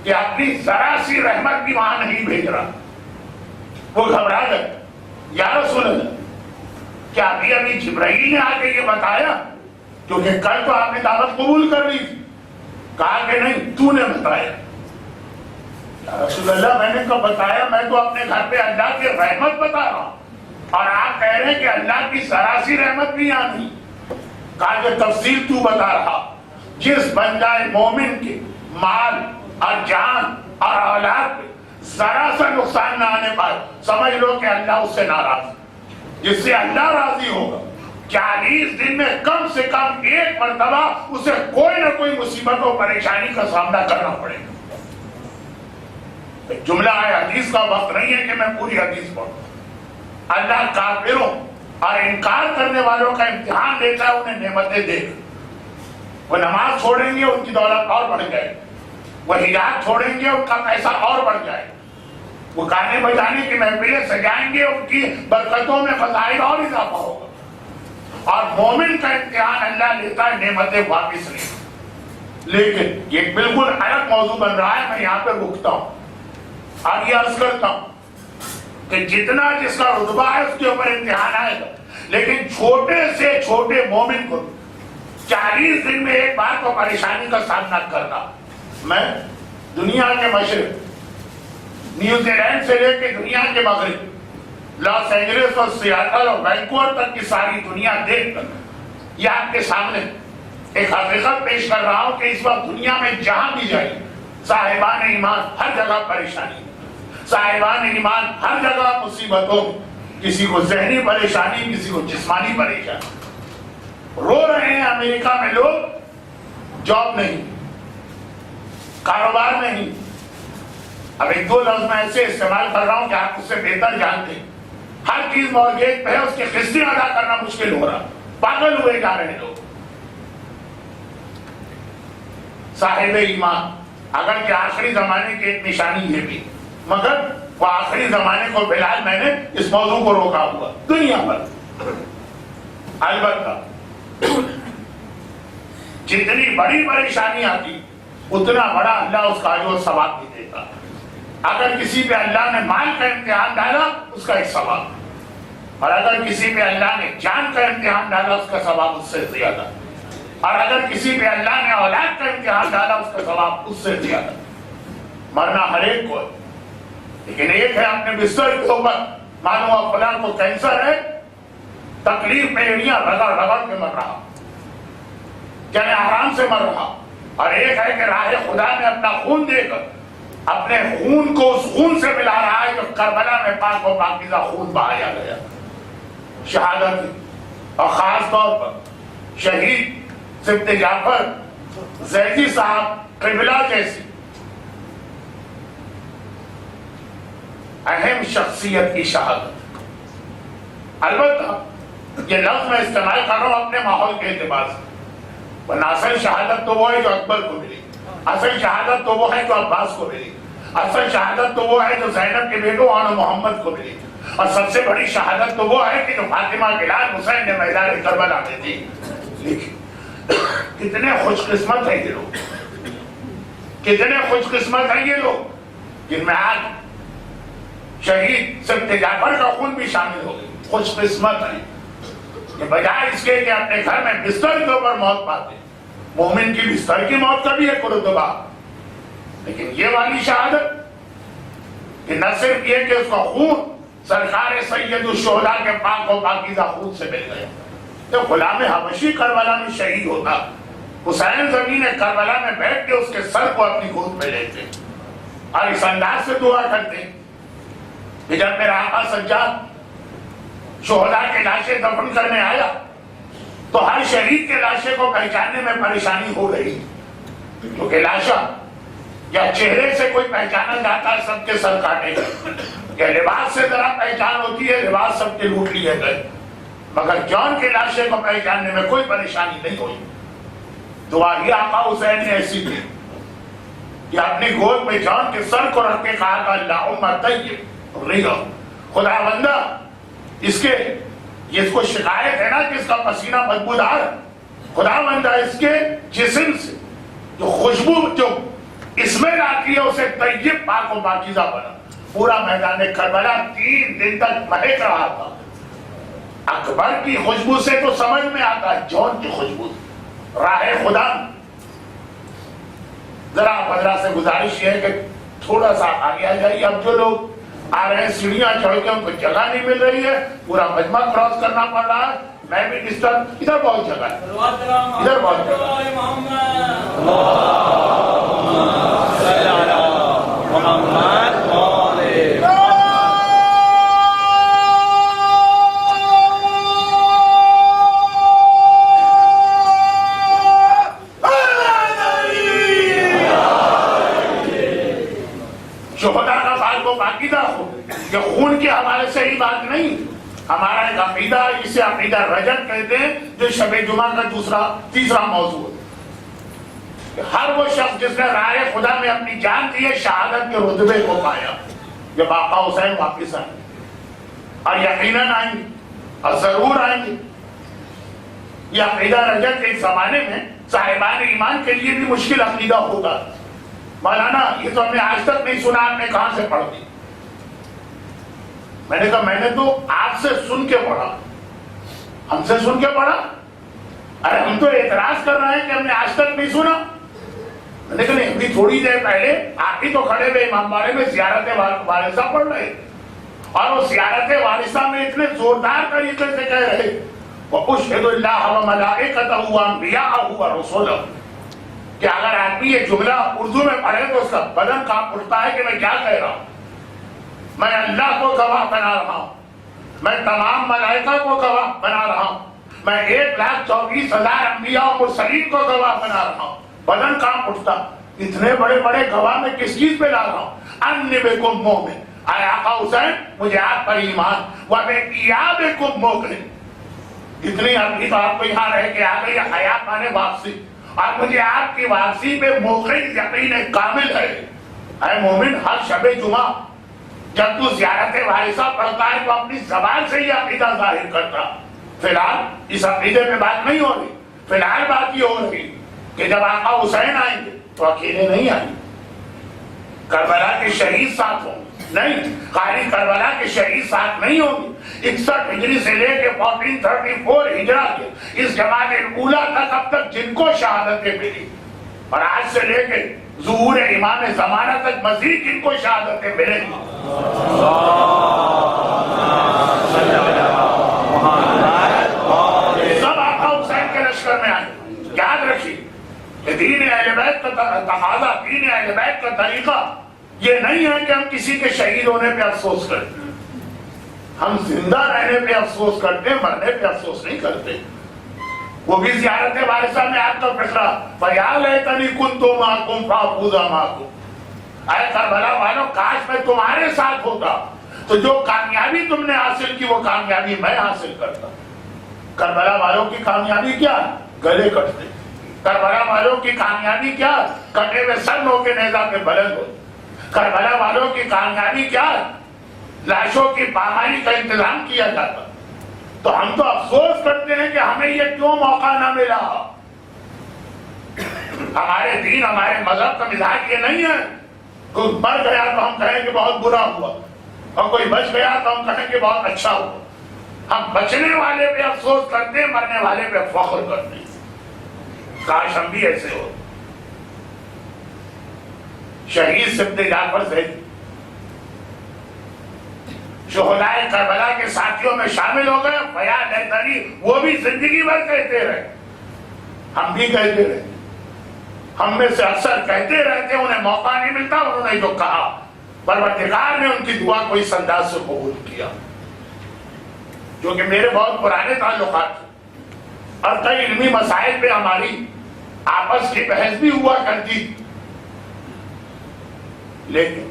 کہ اپنی ذرا سی رحمت بھی وہاں نہیں بھیج رہا. وہ گھبرا گئے. یا رسول اللہ کیا ابھی جبرائیل نے آ کے یہ بتایا؟ کیونکہ کل تو آپ نے دعوت قبول کر لی تھی. کہا کہ نہیں تو نے بتایا. یا رسول اللہ میں نے کب بتایا؟ میں تو اپنے گھر پہ اللہ کی رحمت بتا رہا ہوں اور آپ کہہ رہے ہیں کہ اللہ کی ذرا سی رحمت بھی یہاں نہیں. کہا کہ تفصیل تو بتا رہا. جس بندہ مومن کے مال اور جان اور اولاد پہ ذرا سا نقصان نہ آنے پائے سمجھ لو کہ اللہ اس سے ناراض ہے. جس سے اللہ راضی ہوگا 40 دن میں کم سے کم ایک مرتبہ اسے کوئی نہ کوئی مصیبت و پریشانی کا سامنا کرنا پڑے گا. جملہ ہے، حدیث کا وقت نہیں ہے کہ میں پوری حدیث پڑھوں. اللہ کافروں اور انکار کرنے والوں کا امتحان لیتا ہے، انہیں نعمتیں دے گا. وہ نماز چھوڑیں گے ان کی دولت اور بڑھ جائے، وہ حجاب چھوڑیں گے ان کا پیسہ اور بڑھ جائے، وہ گانے بجانے کی محفلیں سجائیں گے ان کی برکتوں میں فضائل اور اضافہ ہوگا. اور مومن کا امتحان اللہ لیتا ہے، نعمتیں واپس نہیں. لیکن یہ بالکل الگ موضوع بن رہا ہے، میں یہاں پہ رکتا ہوں اور یہ عرض کرتا ہوں کہ جتنا جس کا رتبہ ہے اس کے اوپر امتحان آئے گا، لیکن چھوٹے سے چھوٹے مومن کو 40 دن میں ایک بار تو پریشانی کا سامنا کرنا. میں دنیا کے مشرق نیوزی لینڈ سے لے کے دنیا کے مغرب، لاس اینجلس اور سیاٹل اور وینکوور تک کی ساری دنیا دیکھ کر یہ آپ کے سامنے ایک حقیقت پیش کر رہا ہوں کہ اس وقت دنیا میں جہاں بھی جائیں صاحبان ایمان ہر جگہ پریشانی، صاحبان ایمان ہر جگہ مصیبتوں، کسی کو ذہنی پریشانی، کسی کو جسمانی پریشانی. رو رہے ہیں امریکہ میں لوگ، جاب نہیں، کاروبار نہیں. اب ایک دو لفظ میں ایسے استعمال کر رہا ہوں کہ آپ اس سے بہتر جانتے ہیں. ہر چیز مورگیج پہ ہے، اس کے قسطیں ادا کرنا مشکل ہو رہا، پاگل ہوئے جا رہے لوگ. صاحب ایمان اگرچہ آخری زمانے کی ایک نشانی یہ بھی، مگر وہ آخری زمانے کو بلال میں نے اس موضوع کو روکا ہوا دنیا پر. البتہ جتنی بڑی پریشانی آتی اتنا بڑا اللہ اس کا اجر و ثواب بھی دیتا. اگر کسی پہ اللہ نے مال کا امتحان ڈالا اس کا ایک ثواب، اور اگر کسی پہ اللہ نے جان کا امتحان ڈالا اس کا ثواب اس سے زیادہ، اور اگر کسی پہ اللہ نے اولاد کا امتحان ڈالا اس کا ثواب اس سے زیادہ. مرنا ہر ایک کو ہے، لیکن ایک ہے اپنے بستر کے اوپر معلوم ہوا فلاں کو کینسر ہے، تکلیف میں ایڑیاں رگڑ رگڑ کے مر رہا، یعنی آرام سے مر رہا. اور ایک ہے کہ راہ خدا میں اپنا خون دے کر اپنے خون کو اس خون سے ملا رہا ہے جو کربلا میں پاک و پاکیزہ خون بہایا گیا. شہادت، اور خاص طور پر شہید سبت جعفر زیدی صاحب قبلہ جیسی اہم شخصیت کی شہادت. البتہ یہ لفظ میں استعمال کر رہا ہوں اپنے ماحول کے اعتبار سے، ورنہ اصل شہادت تو وہ ہے جو اکبر کو ملی، اصل شہادت تو وہ ہے جو عباس کو ملی، اصل شہادت تو وہ ہے جو زینب کے بیٹوں اور محمد کو ملی، اور سب سے بڑی شہادت تو وہ ہے کہ جو فاطمہ بلال حسین نے میدان کربلا میں دی. لیکن کتنے خوش قسمت ہیں یہ لوگ، کتنے خوش قسمت ہیں یہ لوگ جن میں آج شہید سبت جعفر کا خون بھی شامل ہو گئی. خوش قسمت ہیں کہ بجائے اس کے کہ اپنے گھر میں بستر کے اوپر موت پاتے، مومن کی بستر کی موت کا بھی ایک رتبہ، لیکن یہ والی شہادت کہ نہ صرف یہ کہ اس کا خون سرکار سید الشہداء کے پاک و پاکیزہ خون سے مل گیا، تو غلام حبشی کربلا میں شہید ہوتا، حسین زمین کربلا میں بیٹھ کے اس کے سر کو اپنی گود میں لیتے اور اس انداز سے دعا کرتے کہ جب میرا آقا سجاد شہداء کے لاشیں دفن کرنے آیا تو ہر شہید کے لاشے کو پہچاننے میں پریشانی ہو رہی، کیونکہ لاشا یا چہرے سے کوئی پہچانا جاتا ہے سب کے سر کاٹے گئے، یا لباس سے ذرا پہچان ہوتی ہے لباس سب کے لوٹ لیے گئے، مگر جان کے لاشے کو پہچاننے میں کوئی پریشانی نہیں ہوئی۔ دعا یہ آقا حسین نے ایسی دی کہ اپنی گود میں جان کے سر کو رکھ کے کہا کہ اللہم طیب ریحہ، خدا بندہ اس کو شکایت ہے نا کہ اس کا پسینہ بدبودار، خدا بندہ اس کے جسم سے جو خوشبو جو اسمیل آتی ہے اسے طیب پاک و پاکیزہ بنا۔ پورا میدان کربلا 3 دن تک مہک رہا تھا۔ اکبر کی خوشبو سے تو سمجھ میں آتا ہے، جون کی خوشبو راہ خدا۔ ذرا بدرا سے گزارش یہ ہے کہ تھوڑا سا آگے آ جائیے، اب جو لوگ آ رہے ہیں سیڑھیاں چڑھ کے ان کو جگہ نہیں مل رہی ہے، پورا مجمع کراس کرنا پڑ رہا ہے، میں بھی ڈسٹرب، ادھر بہت جگہ ہے، ادھر بہت جگہ شہداء کا پاک و پاکیزہ ہو، یہ خون کے حوالے سے ہی بات نہیں، ہمارا ایک عقیدہ، اسے عقیدہ رجب کہتے ہیں، جو شب جمعہ کا تیسرا موضوع ہے کہ ہر وہ شخص جس نے راہ خدا میں اپنی جان دی ہے شہادت کے رتبے کو پایا جب آقا حسین واپس آئیں اور یقیناً آئیں گے اور ضرور آئیں گے۔ یہ عقیدہ رجب کے زمانے میں صاحبان ایمان کے لیے بھی مشکل عقیدہ ہوگا۔ مولانا یہ تو ہم نے آج تک نہیں سنا، آپ نے کہاں سے پڑھ دی؟ میں نے کہا میں نے تو آپ سے سن کے پڑھا۔ ہم سے سن کے پڑھا؟ ارے ہم تو اعتراض کر رہے ہیں کہ ہم نے آج تک نہیں سنا۔ میں نے کہا نہیں، ابھی تھوڑی دیر پہلے آپ ہی تو کھڑے ہوئے امام باڑے میں زیارت وارثہ پڑھ رہے، اور وہ زیارت وارثہ میں اتنے زوردار طریقے سے کہہ رہے وَأُشْهِدُ اللَّهَ وَمَلَائِكَتَهُ وَأَنْبِيَاءَهُ وَرُسُلَهُ کہ اگر آدمی یہ جملہ اردو میں پڑھے تو اس کا بدن کانپ اٹھتا ہے کہ میں کیا کہہ رہا ہوں۔ میں اللہ کو گواہ بنا رہا ہوں، میں تمام ملائکہ کو گواہ بنا رہا ہوں، میں 1,24,000 انبیاء و مرسلین کو گواہ بنا رہا ہوں، بدن کانپ اٹھتا۔ اتنے بڑے بڑے گواہ میں کس چیز پہ لا رہا ہوں؟ اَنِّ بِكُم مُؤْمِنٌ، اے آقا حسین مجھے آپ پر ایمان، وَبِإِيَابِكُم مُؤْمِنٌ۔ اتنی ابھی تو آپ کو یہاں رہ کے آ گئی حیات مانے واپسی، اور مجھے آپ کی واپسی پہ موقن یقین کامل ہے۔ اے مومن، ہر شب جمعہ جب تو زیارت وارثہ پڑھتا ہے تو اپنی زبان سے یہ عقیدہ ظاہر کرتا۔ فی الحال اس عقیدے پہ بات نہیں ہو رہی، فی الحال بات یہ ہو رہی کہ جب آقا حسین آئیں گے تو اکیلے نہیں آئیں گے، کربلا کے شہید ساتھ ہوں گے۔ نہیں، خالی کربلا کے شہید ساتھ نہیں ہوں گے، 61 ہجری سے لے کے 1434 ہجرہ کے اس جماعت اولا تک اب تک جن کو شہادتیں ملی، اور آج سے لے کے ظہور امام زمانہ تک مزید جن کو شہادتیں ملیں گی، سب آقا حسین کے لشکر میں آئیں۔ یاد رکھیے کہ دین اہل بیت کا تقاضا، دین اہل بیت کا طریقہ یہ نہیں ہے کہ ہم کسی کے شہید ہونے پہ افسوس کرتے، ہم زندہ رہنے پہ افسوس کرتے، مرنے پہ افسوس نہیں کرتے۔ وہ بھی زیارت وارثہ میں آپ کا فکرہ فَيَا لَيْتَنِي كُنْتُ مَعَكُمْ فَأَفُوزَ مَعَكُمْ، اے کربلا والوں کاش میں تمہارے ساتھ ہوتا تو جو کامیابی تم نے حاصل کی وہ کامیابی میں حاصل کرتا۔ کربلا والوں کی کامیابی کیا؟ گلے کٹتے۔ کربلا والوں کی کامیابی کیا؟ کٹے ہوئے سر ہو کے نیزہ پہ بلند ہو۔ کربلا والوں کی کامیابی کیا؟ لاشوں کی پامالی کا انتظام کیا جاتا۔ تو ہم تو افسوس کرتے ہیں کہ ہمیں یہ کیوں موقع نہ ملا۔ ہمارے دین، ہمارے مذہب کا مزاج یہ نہیں ہے کوئی مر گیا تو ہم کہیں کہ بہت برا ہوا، اور کوئی بچ گیا تو ہم کہیں کہ بہت اچھا ہوا۔ ہم بچنے والے پہ افسوس کرتے ہیں، مرنے والے پہ فخر کرتے ہیں۔ کاش ہم بھی ایسے ہو. شہید سبت جعفر زید شہدائے کربلا کے ساتھیوں میں شامل ہو گئے. فیاض حیدری وہ بھی زندگی بھر کہتے رہے, ہم بھی کہتے رہے, ہم میں سے اکثر کہتے رہتے, انہیں موقع نہیں ملتا. انہوں نے جو کہا پروردگار نے ان کی دعا کو اس انداز سے قبول کیا. جو کہ میرے بہت پرانے تعلقات اور کئی علمی مسائل پہ ہماری آپس کی بحث بھی ہوا کرتی, لیکن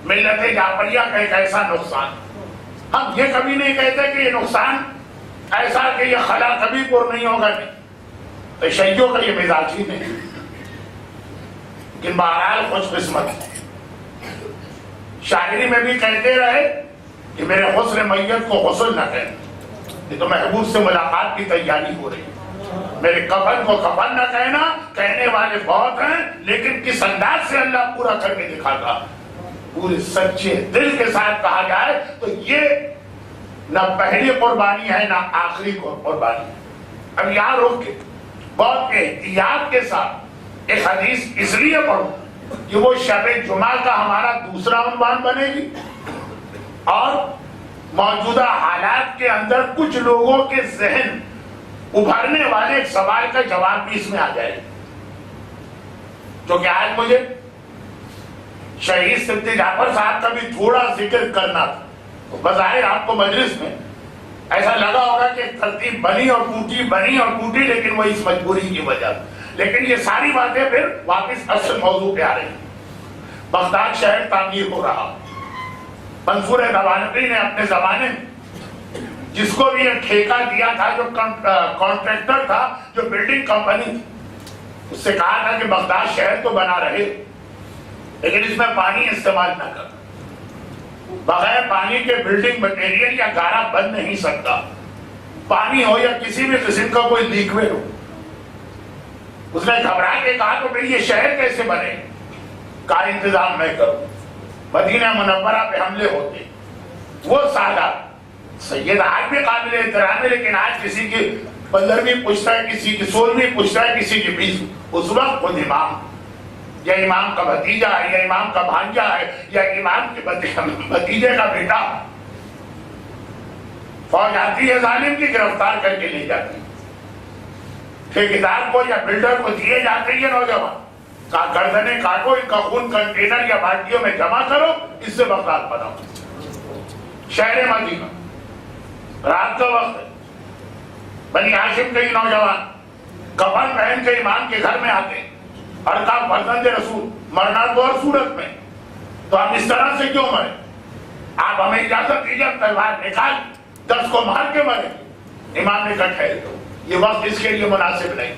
ملت جعفریہ کا ایک ایسا نقصان, ہم یہ کبھی نہیں کہتے کہ یہ نقصان ایسا کہ یہ خلا کبھی پر نہیں ہوگا, نہیں, تشیعوں کا یہ مزاج ہی نہیں. لیکن بہرحال خوش قسمت ہے. شاعری میں بھی کہتے رہے کہ میرے غسل میت کو غسل نہ کہنا, یہ تو محبوب سے ملاقات کی تیاری ہو رہی ہے. میرے کفن کو کفن نہ کہنا, کہنے والے بہت ہیں, لیکن کس انداز سے اللہ پورا کر کے دکھاتا, پورے سچے دل کے ساتھ کہا جائے تو یہ نہ پہلی قربانی ہے نہ آخری قربانی ہے. اب یہاں روک کے بہت احتیاط کے ساتھ ایک حدیث اس لیے پڑھوں کہ وہ شب جمعہ کا ہمارا دوسرا عنوان بنے گی, اور موجودہ حالات کے اندر کچھ لوگوں کے ذہن ابھرنے والے ایک سوال کا جواب بھی اس میں آ جائے گا. جو کہ آج مجھے شہید سبت جعفر صاحب کا بھی تھوڑا ذکر کرنا تھا. بظاہر آپ کو مجلس میں ایسا لگا ہوگا کہ ترتیب بنی اور ٹوٹی, لیکن وہ اس مجبوری کی وجہ سے. لیکن یہ ساری باتیں پھر واپس اصل موضوع پہ آ رہی ہیں. بغداد شہر تعمیر ہو رہا. منصور دوانقی نے اپنے زمانے میں جس کو بھی یہ ٹھیکہ دیا تھا, جو کانٹریکٹر تھا, جو بلڈنگ کمپنی تھی, اس سے کہا تھا کہ بغداد شہر تو بنا رہے لیکن اس میں پانی استعمال نہ کر. بغیر پانی کے بلڈنگ مٹیریل یا گارا بن نہیں سکتا. پانی ہو یا کسی بھی قسم کا کوئی لیکوڈ ہو. اس نے گھبرا کے کہا تو پھر یہ شہر کیسے بنے؟ کا انتظام میں کروں. مدینہ منورہ پہ حملے ہوتے, وہ سادات سید آج بھی قابل احترام ہے, لیکن آج کسی کی 15ویں پوچھتا ہے, کسی کی 16ویں پوچھتا ہے, کسی کی 20. اس وقت خود امام یا امام کا بھتیجا ہے, یا امام کا بھانجا ہے, یا امام کے بھتیجے کا بیٹا, فوج آتی ہے ظالم کی, گرفتار کر کے لے جاتی ہے. ٹھیکیدار کو یا بلڈر کو دیے جاتے ہیں نوجوان, گردنیں کاٹو, ان کا خون کنٹینر یا بالٹیوں میں جمع کرو, اس سے بغداد بناؤ. شہر مدینہ رات کا وقت ہے, بنی ہاشم کے نوجوان کفن پہن کے امام کے گھر میں آتے ہیں, اور کہا فرزند رسول مرنا تو ہر صورت میں, تو ہم اس طرح سے کیوں مرے؟ آپ ہمیں اجازت دیجیے تلوار نکال 10 کو مار کے مرے. امام نے کہا ٹھہر دو, یہ وقت اس کے لیے مناسب نہیں.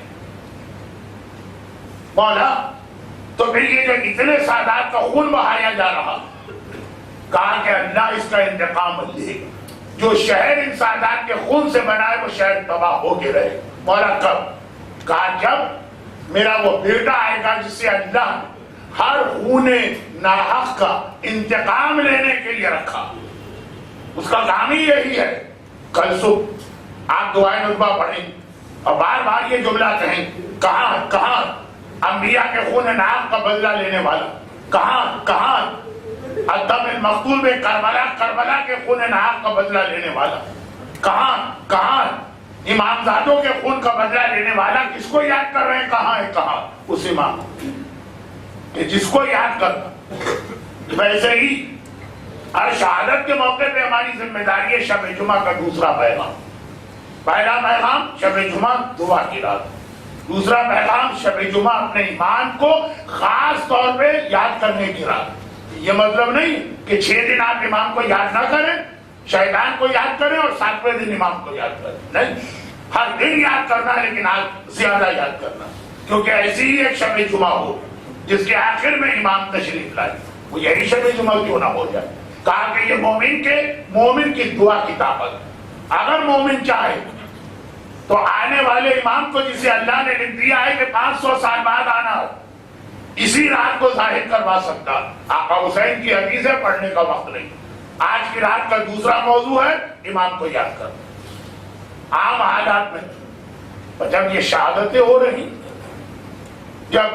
مولا تو پھر یہ جو اتنے سادات کا خون بہایا جا رہا, کہا کہ اللہ اس کا انتقام لے گا. جو شہر ان سادات کے خون سے بنا ہے وہ شہر تباہ ہو کے رہے. مولا کب؟ کہا جب میرا وہ بیٹا آئے گا جس سے اللہ ہر خون ناحق کا انتقام لینے کے لیے رکھا. اس کا کام ہی یہی ہے. کل صبح آپ دعائے ندبہ پڑھیں اور بار بار یہ جملہ کہیں, کہاں انبیاء کے خون ناحق کا بدلہ لینے والا, کہاں الدم المقتول میں کربلا کے خون ناحق کا بدلہ لینے والا, کہاں امامزادوں کے خون کا بدلہ لینے والا. کس کو یاد کر رہے ہیں؟ کہاں ہے؟ کہاں اس امام کہ جس کو یاد کرنا. ویسے ہی ہر شہادت کے موقع پہ ہماری ذمہ داری ہے شب جمعہ کا دوسرا پیغام. پہلا پیغام شب جمعہ دعا کی رات, دوسرا پیغام شب جمعہ اپنے ایمان کو خاص طور پہ یاد کرنے کی رات. یہ مطلب نہیں کہ 6 دن آپ امام کو یاد نہ کریں, شیطان کو یاد کریں اور 7ویں دن امام کو یاد کریں. نہیں, ہر دن یاد کرنا ہے, لیکن آج زیادہ یاد کرنا, کیونکہ ایسی ہی ایک شب جمعہ ہو جس کے آخر میں امام تشریف لائے. وہ یہی شب جمعہ کیوں نہ ہو جائے. کہا کہ یہ مومن کی دعا کی طاقت. اگر مومن چاہے تو آنے والے امام کو جسے اللہ نے لکھ دیا ہے کہ 500 سال بعد آنا ہو, اسی رات کو ظاہر کروا سکتا. آقا حسین کی حدیثیں پڑھنے کا وقت نہیں. آج کی رات کا دوسرا موضوع ہے امام کو یاد کرنا. عام حالات میں اور جب یہ شہادتیں ہو رہی، جب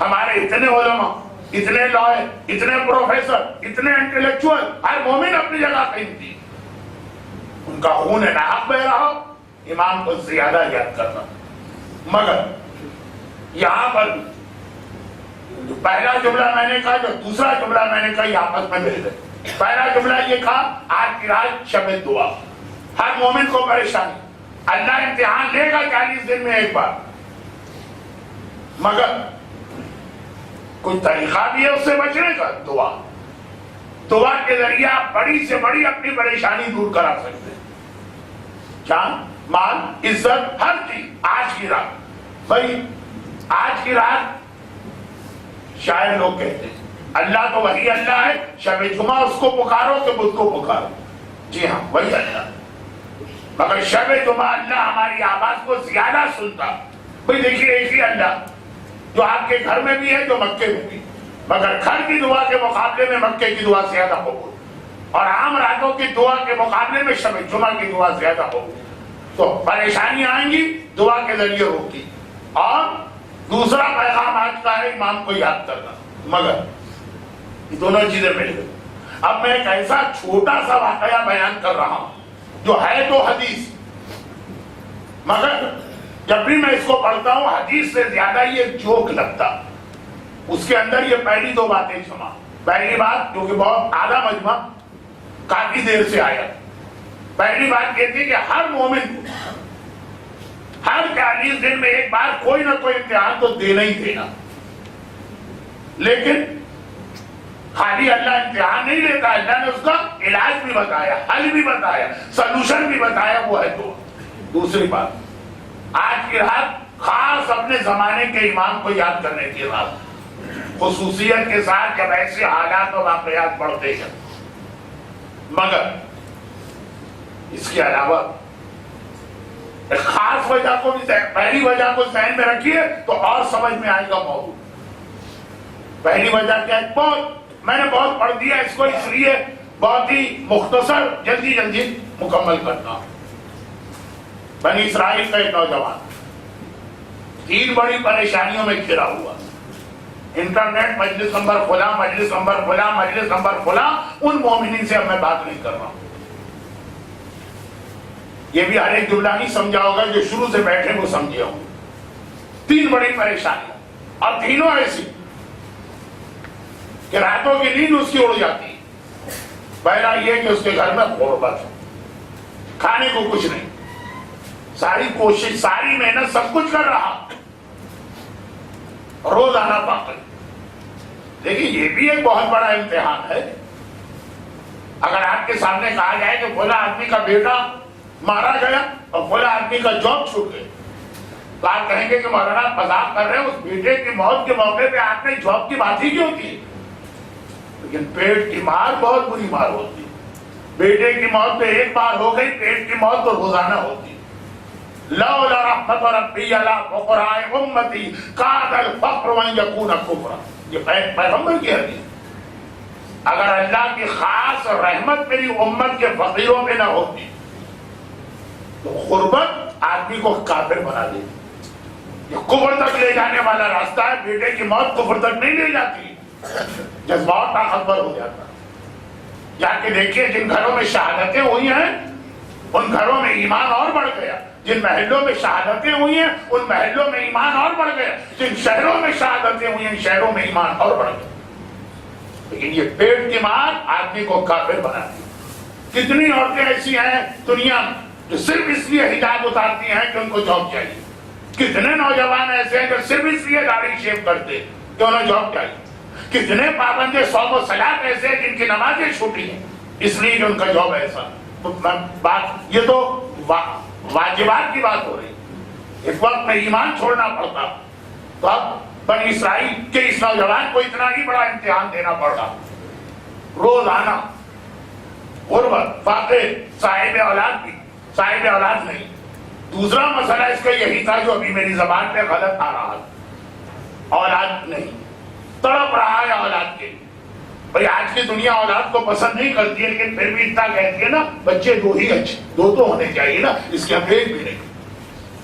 ہمارے اتنے علماء، اتنے لائر، اتنے پروفیسر، اتنے انٹلیکچوئل، ہر مومن اپنی جگہ قیمتی، ان کا خون ناحق بہ رہا، امام کو زیادہ یاد کرنا۔ مگر یہاں پر جو پہلا جملہ میں نے کہا، جو دوسرا جملہ میں نے کہا، یہ آپس میں مل گئے۔ پہلا جملہ یہ کہا آج کی رات شب دعا، ہر مومن کو پریشانی، اللہ امتحان لے گا 40 دن میں ایک بار، مگر کوئی طریقہ بھی ہے اس سے بچنے کا، دعا۔ دعا کے ذریعے آپ بڑی سے بڑی اپنی پریشانی دور کرا سکتے ہیں، جان مال عزت ہر چیز۔ آج کی رات، بھائی آج کی رات شاعر لوگ کہتے ہیں اللہ تو وہی اللہ ہے، شب جمعہ اس کو پکارو کہ بدھ کو پکارو، جی ہاں وہی اللہ، مگر شب جمعہ اللہ ہماری آواز کو زیادہ سنتا۔ بھائی دیکھیے ایک ہی اللہ جو آپ کے گھر میں بھی ہے، جو مکے میں بھی، مگر گھر کی دعا کے مقابلے میں مکے کی دعا زیادہ قبول، اور عام راتوں کی دعا کے مقابلے میں شب جمعہ کی دعا زیادہ قبول۔ تو پریشانی آئیں گی دعا کے ذریعے ہوگی۔ اور دوسرا پیغام آج کا ہے امام کو یاد کرنا، مگر یہ دونوں چیزیں مل گئی۔ اب میں ایک ایسا چھوٹا سا واقعہ بیان کر رہا ہوں جو ہے تو حدیث، مگر جب بھی میں اس کو پڑھتا ہوں حدیث سے زیادہ یہ جوک لگتا۔ اس کے اندر یہ پہلی دو باتیں جمع۔ پہلی بات جو کہ بہت آدھا مجمع کافی دیر سے آیا، پہلی بات یہ تھی کہ ہر مومن کو ہر 40 دن میں ایک بار کوئی نہ کوئی امتحان تو دینا ہی دینا، لیکن خالی اللہ امتحان نہیں لیتا، اللہ نے اس کا علاج بھی بتایا، حل بھی بتایا، سلوشن بھی بتایا، وہ ہے دعا۔ دوسری بات، آج کی رات خاص اپنے زمانے کے امام کو یاد کرنے کی رات، خصوصیت کے ساتھ جب ایسے حالات و واقعات پڑھتے ہیں، مگر اس کے علاوہ ایک خاص وجہ کو بھی، پہلی وجہ کو ذہن میں رکھیے تو اور سمجھ میں آئے گا موضوع۔ پہلی وجہ کیا ہے؟ میں نے بہت پڑھ دیا اس کو، اس لیے بہت ہی مختصر جلدی مکمل کرنا۔ بنی اسرائیل کا ایک نوجوان 3 بڑی پریشانیوں میں گھرا ہوا، انٹرنیٹ، مجلس نمبر فلاں، مجلس نمبر فلاں، مجلس نمبر فلاں، ان مومنین سے اب میں بات نہیں کر رہا ہوں۔ یہ بھی ہر ایک جملہ نہیں سمجھا ہوگا، جو شروع سے بیٹھے وہ سمجھے ہوں۔ 3 بڑی پریشانیاں، اور تینوں ایسی کہ راتوں کی نیند اس کی اڑ جاتی۔ پہلا یہ کہ اس کے گھر میں غربت، کھانے کو کچھ نہیں، ساری کوشش، ساری محنت، سب کچھ کر رہا، روزانہ پاکل۔ لیکن یہ بھی ایک بہت بڑا امتحان ہے۔ اگر آپ کے سامنے کہا جائے کہ فلاں آدمی کا بیٹا مارا گیا اور فلاں آدمی کا جاب چھوٹ گیا، تو آپ کہیں گے کہ مولانا مذاق کر رہے ہیں، اس بیٹے کی موت کے موقع پہ آپ نے جاب کی بات ہی کیوں کی؟ لیکن پیٹ کی مار بہت بری مار ہوتی۔ بیٹے کی موت تو ایک بار ہو گئی، پیٹ کی موت تو روزانہ ہوتی۔ لولا رحمت ربی علی فقراء امتی کاد الفقر وان یکون کفرا، یہ پیغمبر کی حدیث۔ اگر اللہ کی خاص رحمت میری امت کے فقیروں میں نہ ہوتی تو غربت آدمی کو کافر بنا دیتی۔ یہ کفر تک لے جانے والا راستہ ہے۔ بیٹے کی موت کفر تک نہیں لے جاتی، جذبات طاقتور ہو جاتا۔ جا کے دیکھیے جن گھروں میں شہادتیں ہوئی ہیں ان گھروں میں ایمان اور بڑھ گیا، جن محلوں میں شہادتیں ہوئی ہیں ان محلوں میں ایمان اور بڑھ گیا، جن شہروں میں شہادتیں ہوئی ہیں ان شہروں میں ایمان اور بڑھ گیا۔ لیکن یہ پیٹ کی مار آدمی کو کافر بنا دی۔ کتنی عورتیں ایسی ہیں دنیا میں جو صرف اس لیے حجاب اتارتی ہیں کہ ان کو جاب چاہیے، کتنے نوجوان ایسے ہیں جو صرف اس لیے داڑھی شیو کرتے کہ انہیں جاب چاہیے، کتنے پابند صوم و صلاۃ ایسے ہیں جن کی نمازیں چھوٹی ہیں اس لیے کہ ان کا جاب ایسا۔ بات یہ تو واجبات کی بات ہو رہی، ایک وقت میں ایمان چھوڑنا پڑتا، تو اب بنی اسرائیل کے اس نوجوان کو اتنا ہی بڑا امتحان دینا پڑ رہا، روزانہ غربت، فقر، صاحب اولاد بھی، صاحب اولاد نہیں۔ دوسرا مسئلہ اس کا یہی تھا جو ابھی میری زبان پہ غلط آ رہا، اولاد نہیں، تڑپ رہا ہے اولاد کے لیے۔ بھائی آج کی دنیا اولاد کو پسند نہیں کرتی ہے، لیکن پھر بھی اتنا کہتی ہے نا بچے 2 ہی اچھے، 2 تو ہونے چاہیے نا، اس کے اب ایک بھی نہیں،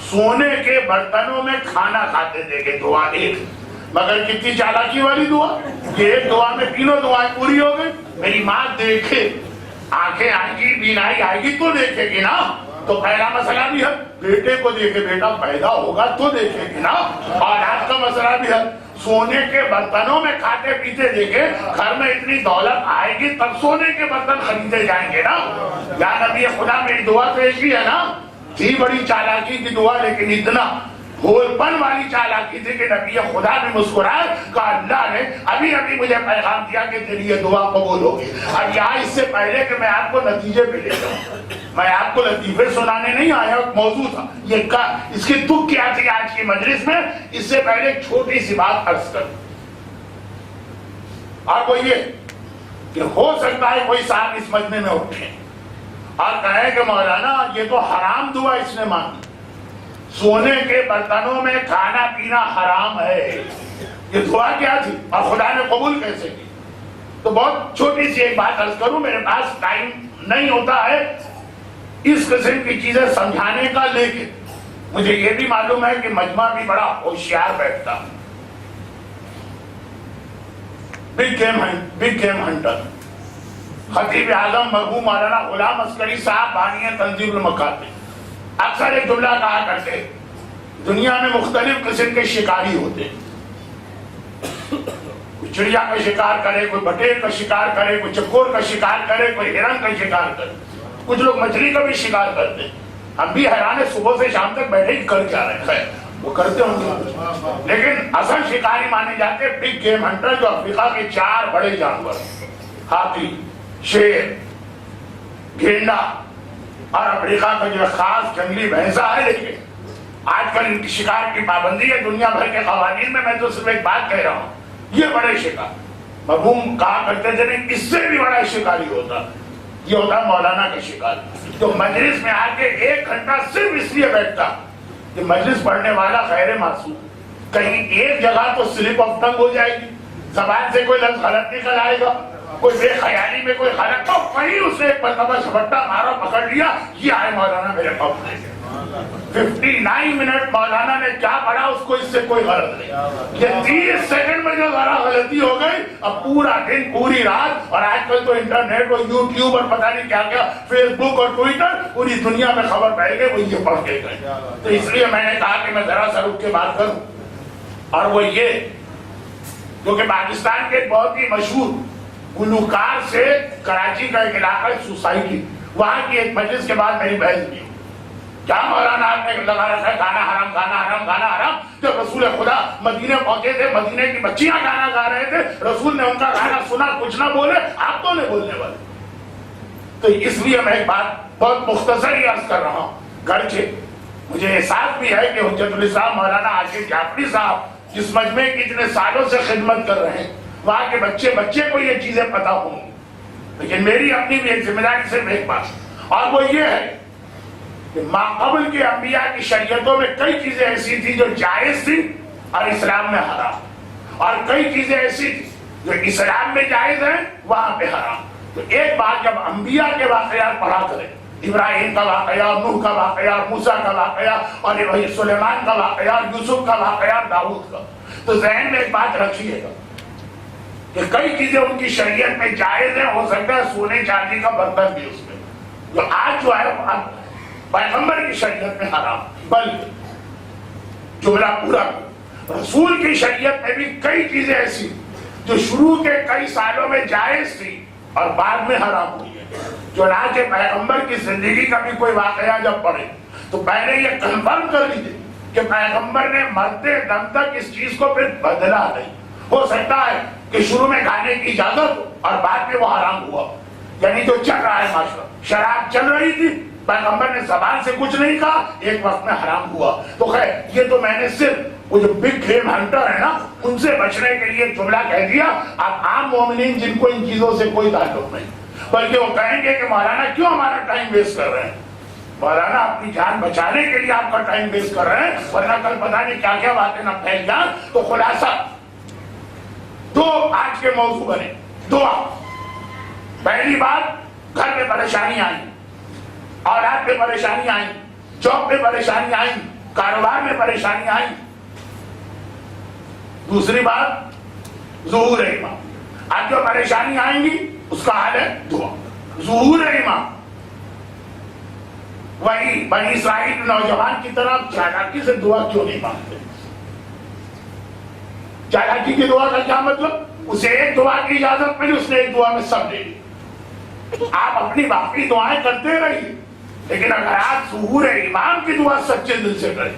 سونے کے برتنوں میں کھانا کھاتے دیکھے دعا ایک، مگر کتنی چالاکی والی دعا، یہ ایک دعا میں تینوں دعائیں پوری ہو گئی۔ میری ماں دیکھے، آنکھیں آئیں گی، بینائی آئے گی تو دیکھے گی نا، تو پہلا مسئلہ بھی ہے بیٹے کو دیکھے، بیٹا پیدا ہوگا تو دیکھے گی نا، اولاد کا مسئلہ بھی ہے۔ سونے کے برتنوں میں کھاتے پیتے دیکھے، گھر میں اتنی دولت آئے گی تب سونے کے برتن خریدے جائیں گے نا۔ یا نبی خدا میری دعا تو ایک ہی ہے نا، تھی بڑی چالاکی کی دعا لیکن اتنا بھول پن والی چالاکی تھی کہ نبی خدا بھی مسکرائے، کہا اللہ نے ابھی مجھے پیغام دیا کہ تیری یہ دعا قبول ہوگی۔ اب یہاں اس سے پہلے کہ میں آپ کو نتیجے پہ لے جاؤں، میں آپ کو لطیفے سنانے نہیں آیا، موضوع تھا یہ اس کی دکھ کیا تھی آج کی مجلس میں، اس سے پہلے ایک چھوٹی سی بات عرض کروں، اور وہ یہ کہ ہو سکتا ہے کوئی صاحب اس مجمع میں اٹھے اور کہیں کہ مولانا یہ تو حرام دعا اس نے مانگی، سونے کے برتنوں میں کھانا پینا حرام ہے، یہ دعا کیا تھی اور خدا نے قبول کیسے کی؟ تو بہت چھوٹی سی ایک بات عرض کروں، میرے پاس ٹائم نہیں ہوتا ہے اس قسم کی چیزیں سمجھانے کا، لیکن مجھے یہ بھی معلوم ہے کہ مجمع بھی بڑا ہوشیار بیٹھتا، بگ گیم ہنٹر خطیب اعظم مرحوم مولانا غلام عسکری صاحب بانی تنظیم المکاتب اکثر ایک جملہ کہا کرتے، دنیا میں مختلف قسم کے شکاری ہوتے، کوئی چڑیا کا شکار کرے، کوئی بٹیر کا شکار کرے، کوئی چکور کا شکار کرے، کوئی ہرن کا شکار کرے، کچھ لوگ مچھلی کا بھی شکار کرتے۔ ہم بھی حیران ہے صبح سے شام تک بیٹھے ہی کر کیا رہے، خیر وہ کرتے ہوں گے، لیکن اصل شکاری مانے جاتے بگ گیم ہنٹر، جو افریقہ کے 4 بڑے جانور، ہاتھی، شیر، گینڈا اور افریقہ کا جو خاص جنگلی بھینسا ہے، لیکن آج کل ان کی شکار کی پابندی ہے دنیا بھر کے قوانین میں۔ میں تو صرف ایک بات کہہ رہا ہوں، یہ بڑے شکار مرحوم کہا کرتے تھے نہیں، اس سے بھی بڑا شکاری ہوتا، یہ ہوتا مولانا کا شکار، جو مجلس میں آ کے 1 گھنٹہ صرف اس لیے بیٹھتا کہ مجلس پڑھنے والا غیر معصوم، کہیں ایک جگہ تو سلپ آف ٹنگ ہو جائے گی، زبان سے کوئی لفظ غلط نکل آئے گا، کوئی بے خیالی میں کوئی غلط، تو کہیں اسے ایک مرتبہ جھپٹا مارا، پکڑ لیا، یہ آئے مولانا میرے قبضے میں۔ 59 منٹ مولانا نے کیا پڑھا، اس کو اس سے کوئی غلط نہیں، یہ 30 سیکنڈ میں جو ذرا غلطی ہو گئی، اب پورا دن پوری رات، اور آج کل تو انٹرنیٹ اور یوٹیوب اور پتہ نہیں کیا کیا، فیس بک اور ٹویٹر، پوری دنیا میں خبر پھیل گئی، وہ یہ پڑھ کے گئے۔ تو اس لیے میں نے کہا کہ میں ذرا سا رک کے بات کروں، اور وہ یہ جو کہ پاکستان کے ایک بہت ہی مشہور گلوکار سے کراچی کا ایک علاقہ سوسائٹی، وہاں کی ایک مجلس کے بعد میری بحث بھی، کیا مولانا آپ نے لگا رکھا ہے کھانا حرام، کھانا حرام، کھانا حرام؟ جب رسول خدا مدینے پہنچے تھے، مدینے کی بچیاں گانا گا رہے تھے، رسول نے ان کا گانا سنا، کچھ نہ بولے، آپ تو نہیں بولنے والے۔ تو اس لیے میں ایک بات بہت مختصر ہی عرض کر رہا ہوں، گرچہ مجھے احساس بھی ہے کہ حجت الاسلام مولانا عاشق جعفری صاحب جس مجمع کی اتنے سالوں سے خدمت کر رہے ہیں، وہاں کے بچے کو یہ چیزیں پتا ہوں گی، لیکن میری اپنی بھی ایک ذمہ داری صرف ایک بات، اور وہ یہ ہے کہ ماقبل کے انبیاء کی شریعتوں میں کئی چیزیں ایسی تھی جو جائز تھی اور اسلام میں حرام، اور کئی چیزیں ایسی تھی جو اسلام میں جائز ہیں وہاں پہ حرام۔ تو ایک بات جب انبیاء کے واقعات پڑھا کریں، ابراہیم کا واقعہ، نوح کا واقعہ، موسیٰ کا واقعہ، اور سلیمان کا واقعہ، یوسف کا واقعہ، داؤد کا، تو ذہن میں ایک بات رکھیے گا کہ کئی چیزیں ان کی شریعت میں جائز ہیں، ہو سکتا ہے سونے چاندی کا برتن بھی اس میں، جو آج جو ہے پیغمبر کی شریعت میں حرام، بلکہ جملہ پورا رسول کی شریعت میں بھی کئی چیزیں ایسی جو شروع کے کئی سالوں میں جائز تھی اور بعد میں حرام ہوئی ہے۔ چنانچہ پیغمبر کی زندگی کا بھی کوئی واقعہ جب پڑھے تو پہلے یہ کنفرم کر لیجیے کہ پیغمبر نے مرتے دم تک اس چیز کو پھر بدلا نہیں۔ ہو سکتا ہے کہ شروع میں کھانے کی اجازت ہو اور بعد میں وہ حرام ہوا، یعنی جو چل رہا ہے معاشرہ، شراب چل رہی تھی، پیغمبر نے زبان سے کچھ نہیں کہا، ایک وقت میں حرام ہوا۔ تو خیر یہ تو میں نے صرف وہ جو بگ گیم ہنٹر ہے نا ان سے بچنے کے لیے جملہ کہہ دیا۔ اب عام مومنین جن کو ان چیزوں سے کوئی تعلق نہیں، بلکہ وہ کہیں گے کہ مولانا کیوں ہمارا ٹائم ویسٹ کر رہے ہیں؟ مولانا اپنی جان بچانے کے لیے آپ کا ٹائم ویسٹ کر رہے ہیں، ورنہ کل پتہ نہیں کیا کیا باتیں نہ پھیل جائیں۔ تو خلاصہ دو آج کے موضوع بنے، دعا۔ پہلی بات، گھر میں پریشانی آئی، اولاد پہ پریشانی آئی، جاب پہ پریشانی آئی، کاروبار میں پریشانی آئی. دوسری بات ظہور ایمان. اب جو پریشانی آئیں گی اس کا حل ہے دعا. ظہور ایمان. وہی بنی اسرائیل نوجوان کی طرح چالاکی سے دعا کیوں نہیں مانگتے؟ چالاکی کی دعا کا کیا مطلب؟ اسے ایک دعا کی اجازت ملی، اس نے ایک دعا میں سب لے لی. آپ اپنی باقی دعائیں کرتے رہیے، لیکن اگر آپ ظہور ایمان کی دعا سچے دل سے کریں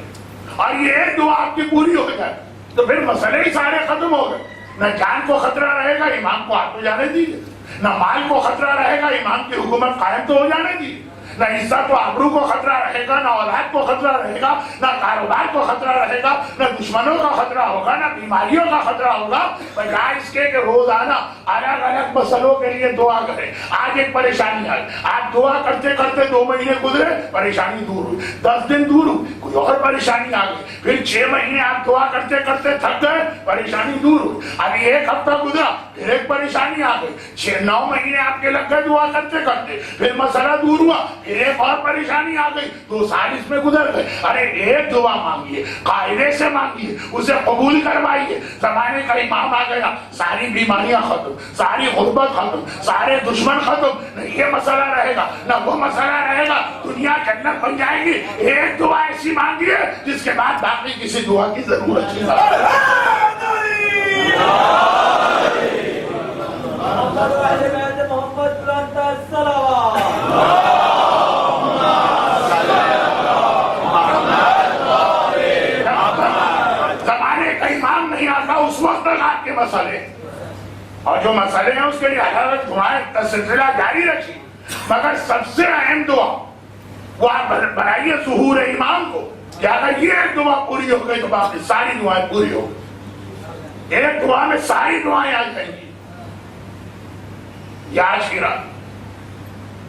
اور یہ ایک دعا آپ کی پوری ہو جائے تو پھر مسئلے ہی سارے ختم ہو گئے. نہ جان کو خطرہ رہے گا، ایمان کو ہاتھ میں جانے دیجیے. نہ مال کو خطرہ رہے گا، ایمان کی حکومت قائم تو ہو جانے دیجیے. نہ عزت و آبرو کو خطرہ رہے گا، نہ اولاد کو خطرہ رہے گا، نہ کاروبار کو خطرہ رہے گا، نہ دشمنوں کا خطرہ ہوگا، نہ بیماریوں کا خطرہ ہوگا. بجائے اس کے کہ روزانہ الگ الگ مسئلوں کے لیے دعا کریں. آج ایک پریشانی آئی، آپ دعا کرتے کرتے 2 مہینے گزرے، پریشانی دور ہوئی. 10 دن دور ہوئی، کوئی اور پریشانی آ گئی. پھر 6 مہینے آپ دعا کرتے کرتے تھک گئے، پریشانی دور ہوئی. ابھی 1 ہفتہ گزرا، پھر ایک پریشانی آ گئی. 9 مہینے آپ کے لگ گئے دعا کرتے کرتے، پھر مسئلہ دور ہوا، پھر ایک اور پریشانی آ گئی. 2 سال اس میں گزر گئے. ارے ایک دعا مانگیے، قاعدے سے مانگیے، اسے قبول کروائیے. زمانے کا امام آ گیا، ساری بیماریاں ختم، ساری غربت ختم، سارے دشمن ختم. نہ یہ مسئلہ رہے گا، نہ وہ مسئلہ رہے گا. دنیا جنت بن جائے گی. ایک دعا ایسی مانگیے جس کے بعد باقی کسی دعا کی ضرورت نہیں. زمانے کا امام نہیں آتا اس وقت تک آپ کے مسئلے اور جو مسئلے ہیں اس کے لیے الگ دعائیں کا سلسلہ جاری رکھیے. مگر سب سے اہم دعا وہ آپ بنائیے ظہور ایمان کو کہ اگر یہ ایک دعا پوری ہو گئی تو باقی ساری دعائیں پوری ہو گئی. ایک دعا میں ساری دعائیں آ جائیں گی. یا عاشرہ،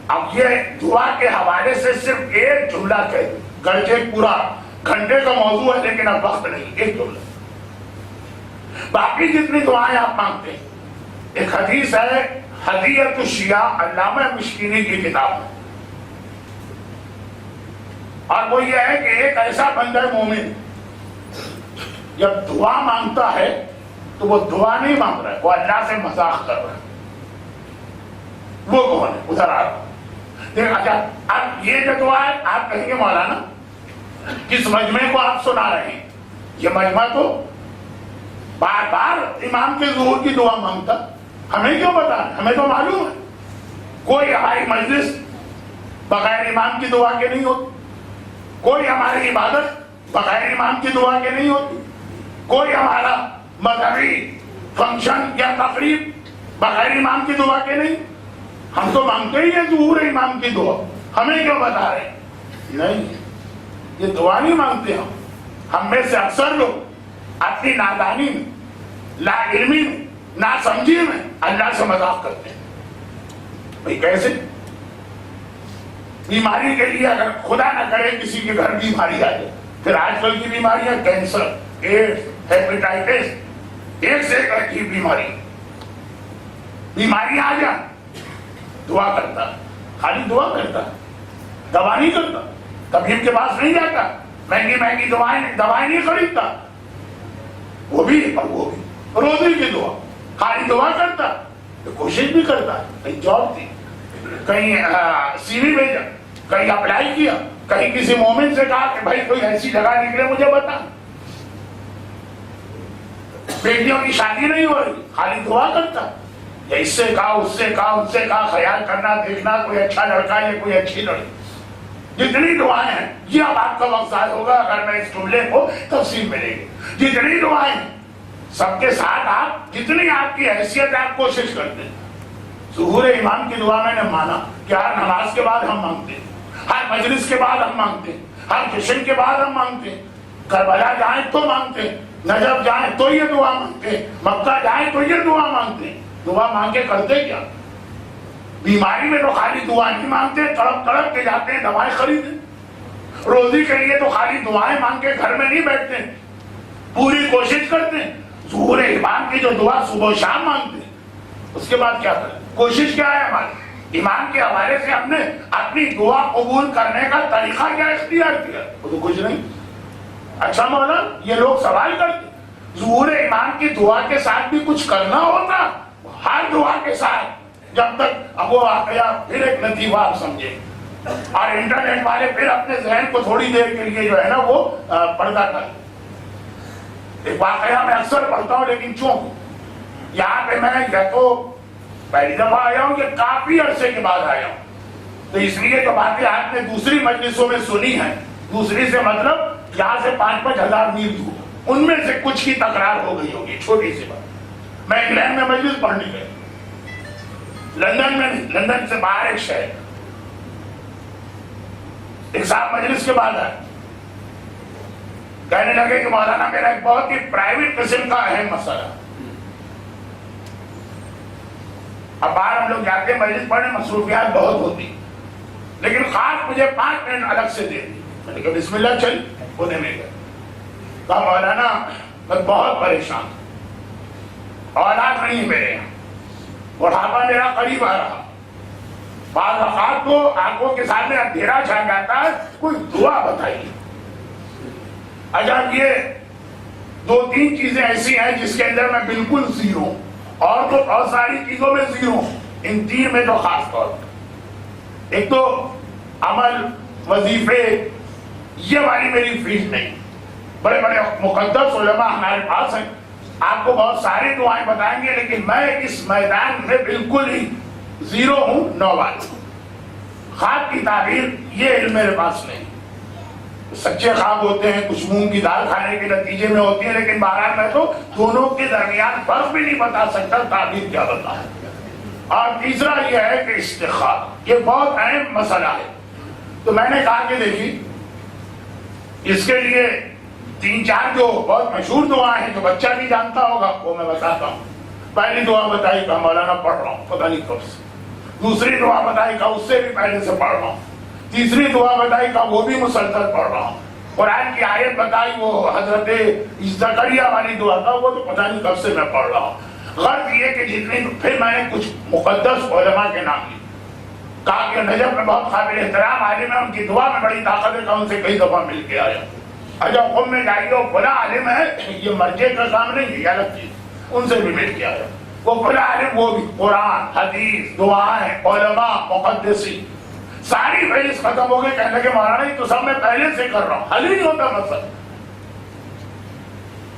اب یہ دعا کے حوالے سے صرف ایک جملہ کہہ دوں، گرچہ پورا گھنٹے کا موضوع ہے لیکن اب وقت نہیں. ایک جملہ. باقی جتنی دعائیں آپ مانگتے ہیں، ایک حدیث ہے ہدیۃ الشیعہ، علامہ مشکینی کی کتاب ہے، اور وہ یہ ہے کہ ایک ایسا بندہ مومن جب دعا مانگتا ہے تو وہ دعا نہیں مانگ رہا ہے، وہ اللہ سے مذاق کر رہا ہے. وہ کون ہے؟ ادھر آ رہا. دیکھ اچھا، اب یہ جو دعا ہے آپ کہیں گے مولانا کس مجمع کو آپ سنا رہے ہیں؟ یہ مجمع تو بار بار امام کے ظہور کی دعا مانگتا. ہمیں کیوں بتا؟ ہمیں تو معلوم ہے کوئی ہماری مجلس بغیر امام کی دعا کے نہیں ہوتی، کوئی ہماری عبادت بغیر امام کی دعا کے نہیں ہوتی، کوئی ہمارا مذہبی فنکشن یا تقریب بغیر امام کی دعا کے نہیں. ہم تو مانگتے ہی ہیں ظہور امام کی دعا. ہمیں کیوں بتا رہے ہیں؟ نہیں، یہ دعا نہیں مانگتے ہم میں سے اکثر لوگ اپنی نادانی میں، لا علمی میں، ناسمجھی میں اللہ سے مذاق کرتے ہیں. بھئی کیسے؟ بیماری کے لیے اگر خدا نہ کرے کسی کے گھر بیماری آ جائے، پھر آج کل کی بیماریاں کینسر، ایڈز، ہیپیٹائٹس، ایک سے ایک عجیب بیماریاں آ جائیں، دعا کرتا، خالی دعا کرتا، دوا نہیں کرتا، طبیب کے پاس نہیں جاتا، مہنگی مہنگی دوائیں نہیں خریدتا. وہ بھی اور وہ بھی روزی کی دعا، خالی دعا کرتا، کوشش بھی کرتا. کہیں جاب تھی، کہیں سی وی بھیجا، کہیں اپلائی کیا، کہیں کسی مومن سے کہا کہ بھائی کوئی ایسی جگہ نکلے مجھے بتا. بیٹیوں کی شادی نہیں ہو رہی، خالی دعا کرتا. یا اس سے کہا، اس سے کہا، ان سے کہا، خیال کرنا، دیکھنا کوئی اچھا لڑکا یا کوئی اچھی لڑکی. جتنی دعائیں ہیں، یہ اب آپ کا وقت ضائع ہوگا اگر میں اس جملے کو تفصیل میں لے گا. جتنی دعائیں ہیں سب کے ساتھ آپ جتنی آپ کی حیثیت آپ کوشش کرتے ہیں. ظہور ایمان کی دعا میں نے مانا کہ ہر نماز کے بعد ہم مانگتے ہیں، ہر مجلس کے بعد ہم مانگتے ہیں، ہر جشن کے بعد ہم مانگتے ہیں. کربلا جائیں تو مانگتے ہیں، نجف جائیں تو یہ دعا مانگتے ہیں، مکہ جائیں تو یہ دعا مانگتے ہیں. دعا مانگے کرتے کیا؟ بیماری میں تو خالی دعا نہیں مانگتے، تڑپ تڑپ کے جاتے ہیں دوائیں خریدیں. روزی کے لیے تو خالی دعائیں مانگ کے گھر میں نہیں بیٹھتے ہیں، پوری کوشش کرتے ہیں. ظہور ایمان کی جو دعا صبح و شام مانگتے ہیں، اس کے بعد کیا کریں؟ کوشش کیا ہے ہماری؟ ایمان کے حوالے سے ہم نے اپنی دعا قبول کرنے کا طریقہ کیا اختیار کیا؟ وہ تو کچھ نہیں. اچھا مولانا یہ لوگ سوال کرتے ظہور امام کی دعا کے ساتھ بھی کچھ کرنا ہوتا؟ ہر دعا کے ساتھ، جب تک اب وہ واقعہ پھر ایک لطیفہ آپ سمجھے، اور انٹرنیٹ والے پھر اپنے ذہن کو تھوڑی دیر کے لیے جو ہے نا وہ پردہ کر. ایک واقعہ میں اکثر پڑھتا ہوں، لیکن چوں یہاں پہ میں یا تو پہلی دفعہ آیا ہوں یا کافی عرصے کے بعد آیا ہوں، تو اس لیے جو باتیں آپ نے دوسری مجلسوں میں سنی ہیں، دوسری سے مطلب یہاں سے 5-5 ہزار میل دور، ان میں سے کچھ کی تکرار ہو گئی ہوگی. چھوٹی سی بات، میں انگلینڈ میں مجلس پڑھنے گیا، لندن میں نہیں، لندن سے باہر ایک شہر، ایک صاحب مجلس کے بعد آئے، کہنے لگے کہ مولانا میرا ایک بہت ہی پرائیویٹ قسم کا اہم مسئلہ. اب باہر ہم لوگ جاتے ہیں مجلس پڑھنے، مصروفیات بہت ہوتی، لیکن خاص مجھے 5 منٹ الگ سے دے دی. میں نے کہا بسم اللہ چل، ہونے میں گیا. کہا مولانا میں بہت پریشان ہوں، اولاد نہیں میرے یہاں، بڑھاپا میرا قریب آ رہا، بعض اوقات تو آنکھوں کے سامنے اندھیرا چھا جاتا ہے، کوئی دعا بتائیے. اچھا یہ 2-3 چیزیں ایسی ہیں جس کے اندر میں بالکل زیرو ہوں، اور تو بہت ساری چیزوں میں زیرو ہوں، ان 3 میں تو خاص طور پر. ایک تو عمل، وظیفے، یہ والی میری فیلڈ نہیں. بڑے بڑے مقدس علماء ہمارے پاس ہیں، آپ کو بہت ساری دعائیں بتائیں گے، لیکن میں اس میدان میں بالکل ہی زیرو ہوں، نوال. خواب کی تعبیر یہ علم میرے پاس نہیں. سچے خواب ہوتے ہیں، کچھ مونگ کی دال کھانے کے نتیجے میں ہوتی ہے، لیکن بہرحال میں تو دونوں کے درمیان فرق بھی نہیں بتا سکتا تعبیر کیا بتا ہے. اور تیسرا یہ ہے کہ استخارہ، یہ بہت اہم مسئلہ ہے. تو میں نے کہا کہ دیکھیے اس کے لیے 3-4 جو بہت مشہور دعائیں ہیں جو بچہ بھی جانتا ہوگا وہ میں بتاتا ہوں. پہلی دعا بتائی کہ مولانا پڑھ رہا ہوں پتہ نہیں کب سے. دوسری دعا بتائی کہ اس سے بھی پہلے سے پڑھ رہا ہوں. تیسری دعا بتائی کہ وہ بھی مسلسل پڑھ رہا ہوں. قرآن کی آیت بتائی وہ حضرت زکریا والی دعا کا، وہ تو پتہ نہیں کب سے میں پڑھ رہا ہوں. غرض یہ کہ جتنی، پھر میں نے کچھ مقدس علماء کے نام لیے، کہا کہ نجف میں بہت قابل احترام عالم ہے، ان کی دعا میں بڑی طاقت ہے، کہ ان سے کئی دفعہ مل کے آیا. اچھا قوم میں جائیے وہ فلاں عالم ہے، یہ مرجع کا کام نہیں ہے، یہ الگ چیز، ان سے بھی مل کے آیا. وہ فلاں عالم، وہ بھی قرآن، حدیث، دعائیں، علماء، محدثین، ساری فہرست ختم ہو گئی. کہنے لگے مولانا یہ تو سب میں پہلے سے کر رہا ہوں، حل ہی نہیں ہوتا مسئلہ.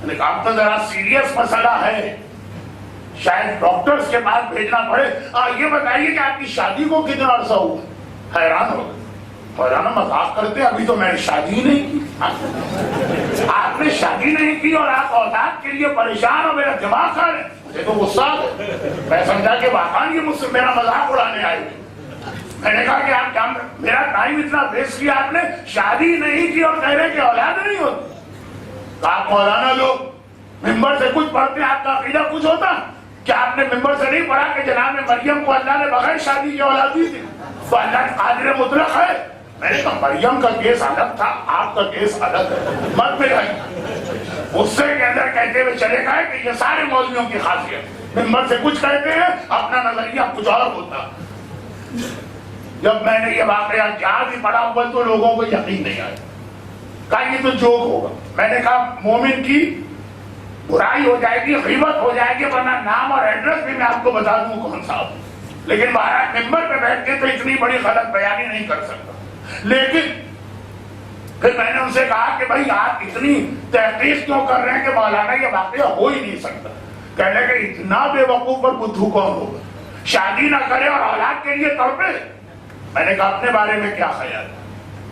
میں نے کہا اب تو ذرا سیریس مسئلہ ہے، شاید ڈاکٹرز کے پاس بھیجنا پڑے. یہ بتائیے کہ آپ کی شادی کو کتنا عرصہ ہوا؟ حیران ہو گئے. مولانا مذاق کرتے ہیں، ابھی تو میں نے شادی نہیں کی. آپ نے شادی نہیں کی اور آپ اولاد کے لیے پریشان ہو، میرا دماغ کھا رہے. مجھے تو غصہ آ گیا، میں سمجھا کہ واقعی یہ مجھ سے میرا مذاق اڑانے آئے ہوئے. میں نے کہا کہ آپ کیا میرا ٹائم اتنا ویسٹ کیا آپ نے، شادی نہیں کی اور کہہ رہے کہ اولاد نہیں ہوتی. آپ مولانا لوگ ممبر سے کچھ پڑھتے ہیں، آپ کا عقیدہ کچھ ہوتا. کیا آپ نے ممبر سے نہیں پڑھا کہ جناب مریم کو اللہ نے بغیر شادی کی اولاد دی تھی، تو اللہ قادر مطلق ہے؟ میں نے کہا مریم کا کیس الگ تھا، آپ کا کیس الگ ہے، مت ملائیے. غصے کے اندر کہتے ہوئے چلے گئے کہ یہ سارے مولویوں کی خاصیت، ممبر سے کچھ کہتے ہیں، اپنا نظریہ کچھ اور ہوتا. جب میں نے یہ واقعہ جہاں بھی پڑھا ہوا تو لوگوں کو یقین نہیں آیا، کہا یہ تو جوک ہوگا. میں نے کہا مومن کی برائی ہو جائے گی، غیبت ہو جائے گی، ورنہ نام اور ایڈریس بھی میں آپ کو بتا دوں کون سا ہو. لیکن باہر ممبر پہ بیٹھ کے تو اتنی بڑی غلط بیانی نہیں کر سکتا. لیکن پھر میں نے ان سے کہا کہ بھائی آپ اتنی تحقیق کیوں کر رہے ہیں کہ مولانا یہ واقعہ ہو ہی نہیں سکتا. کہنے کہ اتنا بے وقوف اور بدھو کون ہوگا، شادی نہ کرے اور اولاد کے لیے تڑپے. میں نے کہا اپنے بارے میں کیا خیال ہے؟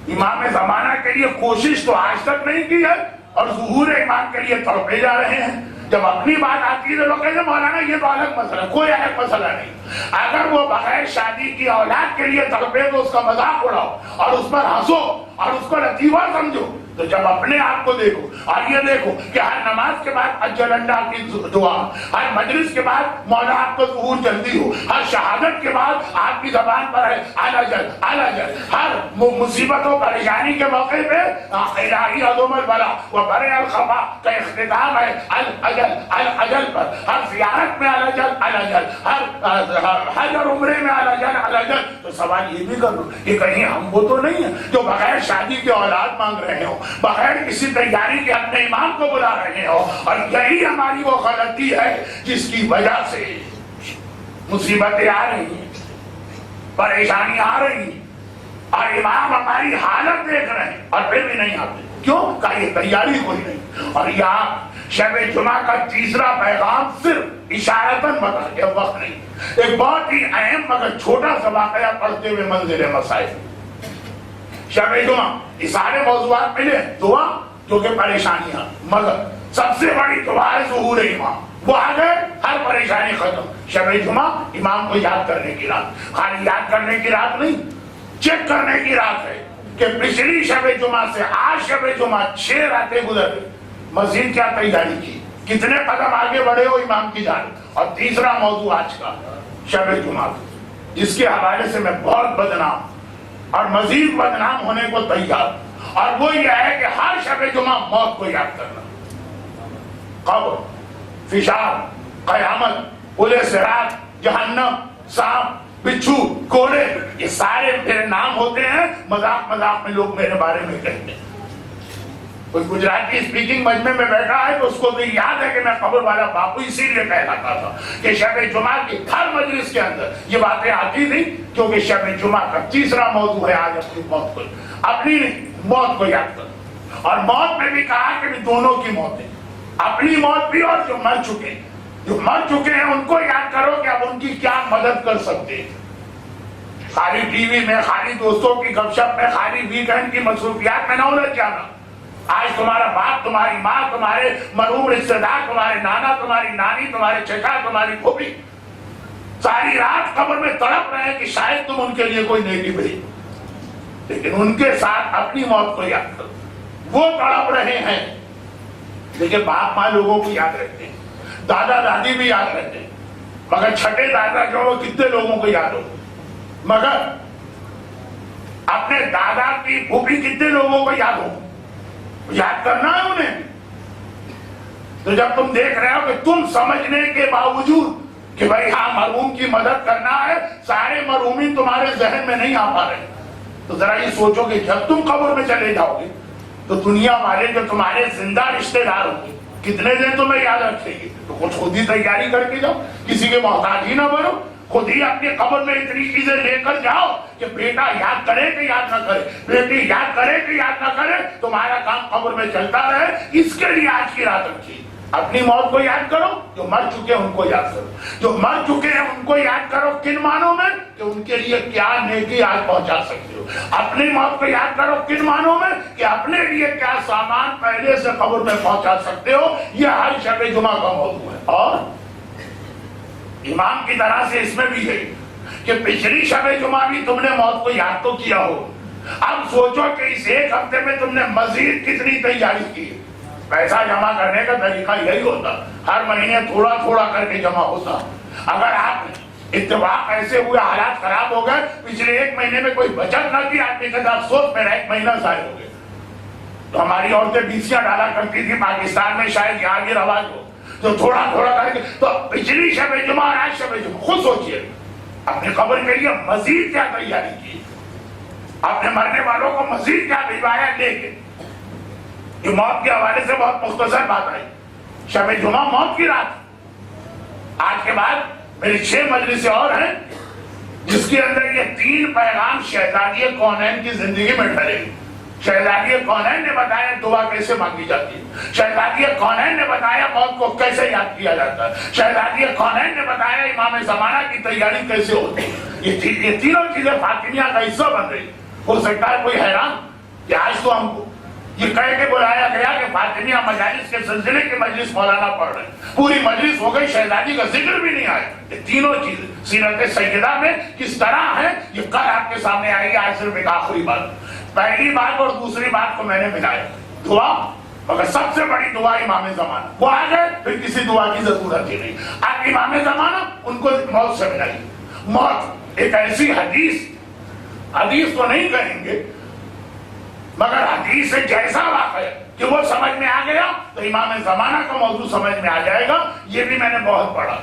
امام زمانہ کے لیے کوشش تو آج تک نہیں کی ہے اور ظہور امام کے لیے تڑپے جا رہے ہیں. جب اپنی بات آتی ہے تو لوگ کہتے ہیں مولانا یہ تو الگ مسئلہ، کوئی الگ مسئلہ نہیں. اگر وہ بغیر شادی کی اولاد کے لیے تڑپے تو اس کا مذاق اڑاؤ اور اس پر ہنسو اور اس کو لطیفہ سمجھو. تو جب اپنے آپ کو دیکھو اور یہ دیکھو کہ ہر نماز کے بعد اجل اللہ کی دعا، ہر مجلس کے بعد مولا آپ کو ظہور جلدی ہو، ہر شہادت کے بعد آپ کی زبان پر ہے الاجل الاجل، ہر مصیبت و پریشانی کے موقع پہ الہی عظم البلا و برے الخفا کا اختتام ہے الاجل الاجل پر. ہر زیارت میں الاجل الاجل، ہر حج اور عمرے میں الاجل الاجل. تو سوال یہ بھی کر لو کہ کہیں ہم وہ تو نہیں ہیں جو بغیر شادی کے اولاد مانگ رہے ہوں، بغیر کسی تیاری کے اپنے امام کو بلا رہے ہو، اور یہی ہماری وہ غلطی ہے جس کی وجہ سے مصیبتیں آ رہی ہیں، پریشانی آ رہی ہیں، اور امام ہماری حالت دیکھ رہے ہیں اور پھر بھی نہیں آتے. کیوں؟ کہ یہ تیاری کوئی نہیں. اور یہاں شب جمعہ کا تیسرا پیغام صرف اشارتاً بتا کے وقت نہیں، ایک بہت ہی اہم مگر چھوٹا سا واقعہ پڑھتے ہوئے منزل مسائل. شب جمعہ یہ سارے موضوعات ملے، دعا جو کہ پریشانیاں، مگر سب سے بڑی دعا ہے ظہور امام. وہ آ گئے، ہر پریشانی ختم. شب جمعہ امام کو یاد کرنے کی رات، خالی یاد کرنے کی رات نہیں، چیک کرنے کی رات ہے کہ پچھلی شب جمعہ سے آج شب جمعہ 6 راتیں گزر گئی، مزید کیا تیاری کی، کتنے قدم آگے بڑھے ہو امام کی جانب. اور تیسرا موضوع آج کا شب جمعہ، جس کے حوالے سے میں بہت بدنام اور مزید بدنام ہونے کو تیار، اور وہ یہ ہے کہ ہر شب جمعہ موت کو یاد کرنا. قبر، فشار، قیامت، پل صراط، جہنم، سانپ، بچھو، کوڑے، یہ سارے میرے نام ہوتے ہیں. مذاق مذاق میں لوگ میرے بارے میں کہتے ہیں. کوئی گجراتی اسپیکنگ مجمع میں بیٹھا ہے تو اس کو بھی یاد ہے کہ میں قبر والا باپو اسی لیے کہلاتا تھا کہ شب جمعہ کی ہر مجلس کے اندر یہ باتیں آتی تھی، کیونکہ شب جمعہ کا تیسرا موضوع ہے آج اپنی موت کو، اپنی موت کو یاد کرو. اور موت میں بھی کہا کہ دونوں کی موتیں، اپنی موت بھی اور جو مر چکے ہیں. جو مر چکے ہیں ان کو یاد کرو کہ اب ان کی کیا مدد کر سکتے ہیں. خالی ٹی وی میں، خالی دوستوں کی گپ شپ میں، خالی ویکینڈ کی مصروفیات میں نہ الجھ جانا. آج تمہارا باپ، تمہاری ماں، تمہارے مرحوم رشتے دار، تمہارے نانا، تمہاری نانی، تمہارے چچا، تمہاری پھوپھی ساری رات قبر میں تڑپ رہے ہیں کہ شاید تم ان کے لیے کوئی نیکی بھیجو، لیکن ان کے ساتھ اپنی موت کو یاد کرو. وہ تڑپ رہے ہیں، لیکن باپ ماں لوگوں کو یاد رکھتے ہیں، دادا دادی بھی یاد رکھتے ہیں، مگر چھٹے دادا جو وہ کتنے لوگوں کو یاد ہو، مگر اپنے دادا کی پھوپھی کتنے لوگوں کو یاد ہو. یاد کرنا ہے انہیں. تو جب تم دیکھ رہے ہو کہ تم سمجھنے کے باوجود کہ بھائی ہاں مرحوم کی مدد کرنا ہے، سارے مرحومین تمہارے ذہن میں نہیں آ پا رہے، تو ذرا یہ سوچو کہ جب تم قبر میں چلے جاؤ گے تو دنیا والے جو تمہارے زندہ رشتے دار ہوں گے کتنے دن تمہیں یاد رکھیں گے. تو کچھ خود ہی تیاری کر کے جاؤ، کسی کے محتاج ہی نہ بنو. خود ہی اپنی قبر میں اتنی چیزیں لے کر جاؤ کہ بیٹا یاد کرے کہ یاد نہ کرے، بیٹی یاد کرے کہ یاد نہ کرے، تمہارا کام قبر میں چلتا رہے. اس کے لیے آج کی رات رکھیے. اپنی موت کو یاد کرو، جو مر چکے ہیں ان کو یاد کرو. جو مر چکے ہیں ان کو یاد کرو کن معنوں میں کہ ان کے لیے کیا نیکی آج پہنچا سکتے ہو. اپنی موت کو یاد کرو کن معنوں میں کہ اپنے لیے کیا سامان پہلے سے قبر میں پہنچا سکتے ہو. یہ ہر شب جمعہ کا موضوع ہے. اور امام کی طرح سے اس میں بھی ہے کہ پچھلی شب جمعہ بھی تم نے موت کو یاد تو کیا ہو. اب سوچو کہ اس ایک ہفتے میں تم نے مزید کتنی تیاری کی. پیسہ جمع کرنے کا طریقہ یہی ہوتا، ہر مہینے تھوڑا تھوڑا کر کے جمع ہوتا. اگر آپ اتفاق ایسے ہوئے حالات خراب ہو گئے، پچھلے ایک مہینے میں کوئی بچت نہ کی، آدمی کے ساتھ افسوس میرا ایک مہینہ ضائع ہو گیا. تو ہماری عورتیں بیسیاں ڈالا کرتی تھی، پاکستان میں شاید یہاں یہ رواج ہو، تو تھوڑا تھوڑا کر کے. تو پچھلی شب جمعہ اور آج شب جمعہ خود سوچئے اپنی قبر کے لیے مزید کیا تیاری کی، اپنے مرنے والوں کو مزید کیا بھجوایا لے کے. یہ موت کے حوالے سے بہت مختصر بات آئی. شب جمعہ موت کی رات. آج کے بعد میری 6 مجلسیں اور ہیں جس کے اندر یہ 3 پیغام شہزادی کونین کی زندگی میں ڈھلے گی. شہزادی کونین نے بتایا دعا کیسے مانگی جاتی ہے. شہزادی کونین نے بتایا موت کو کیسے یاد کیا جاتا ہے. شہزادی کونین نے بتایا امام زمانہ کی تیاری کیسے ہوتی ہے. یہ تینوں چیزیں فاطمیہ کا حصہ بن رہی. ہو سکتا ہے کوئی حیران کہ آج تو ہم کو یہ کہہ کے بلایا گیا کہ فاطمیہ مجالس کے سلسلے کے مجلس مولانا پڑھ رہے ہیں، پوری مجلس ہو گئی، شہزادی کا ذکر بھی نہیں آیا. یہ تینوں چیزیں سیرت سیدہ میں کس طرح ہے یہ کل آپ کے سامنے آئے گی. آج صرف ایک آخری بات، پہلی بات اور دوسری بات کو میں نے ملایا. دعا، مگر سب سے بڑی دعا امام زمانہ. وہ آ گئے پھر کسی دعا کی ضرورت ہی نہیں. اب امام زمانہ ان کو موت سے ملائی. موت ایک ایسی حدیث کو نہیں کہیں گے مگر حدیث سے جیسا واقع ہے کہ وہ سمجھ میں آ گیا تو امام زمانہ کا موضوع سمجھ میں آ جائے گا. یہ بھی میں نے بہت پڑھا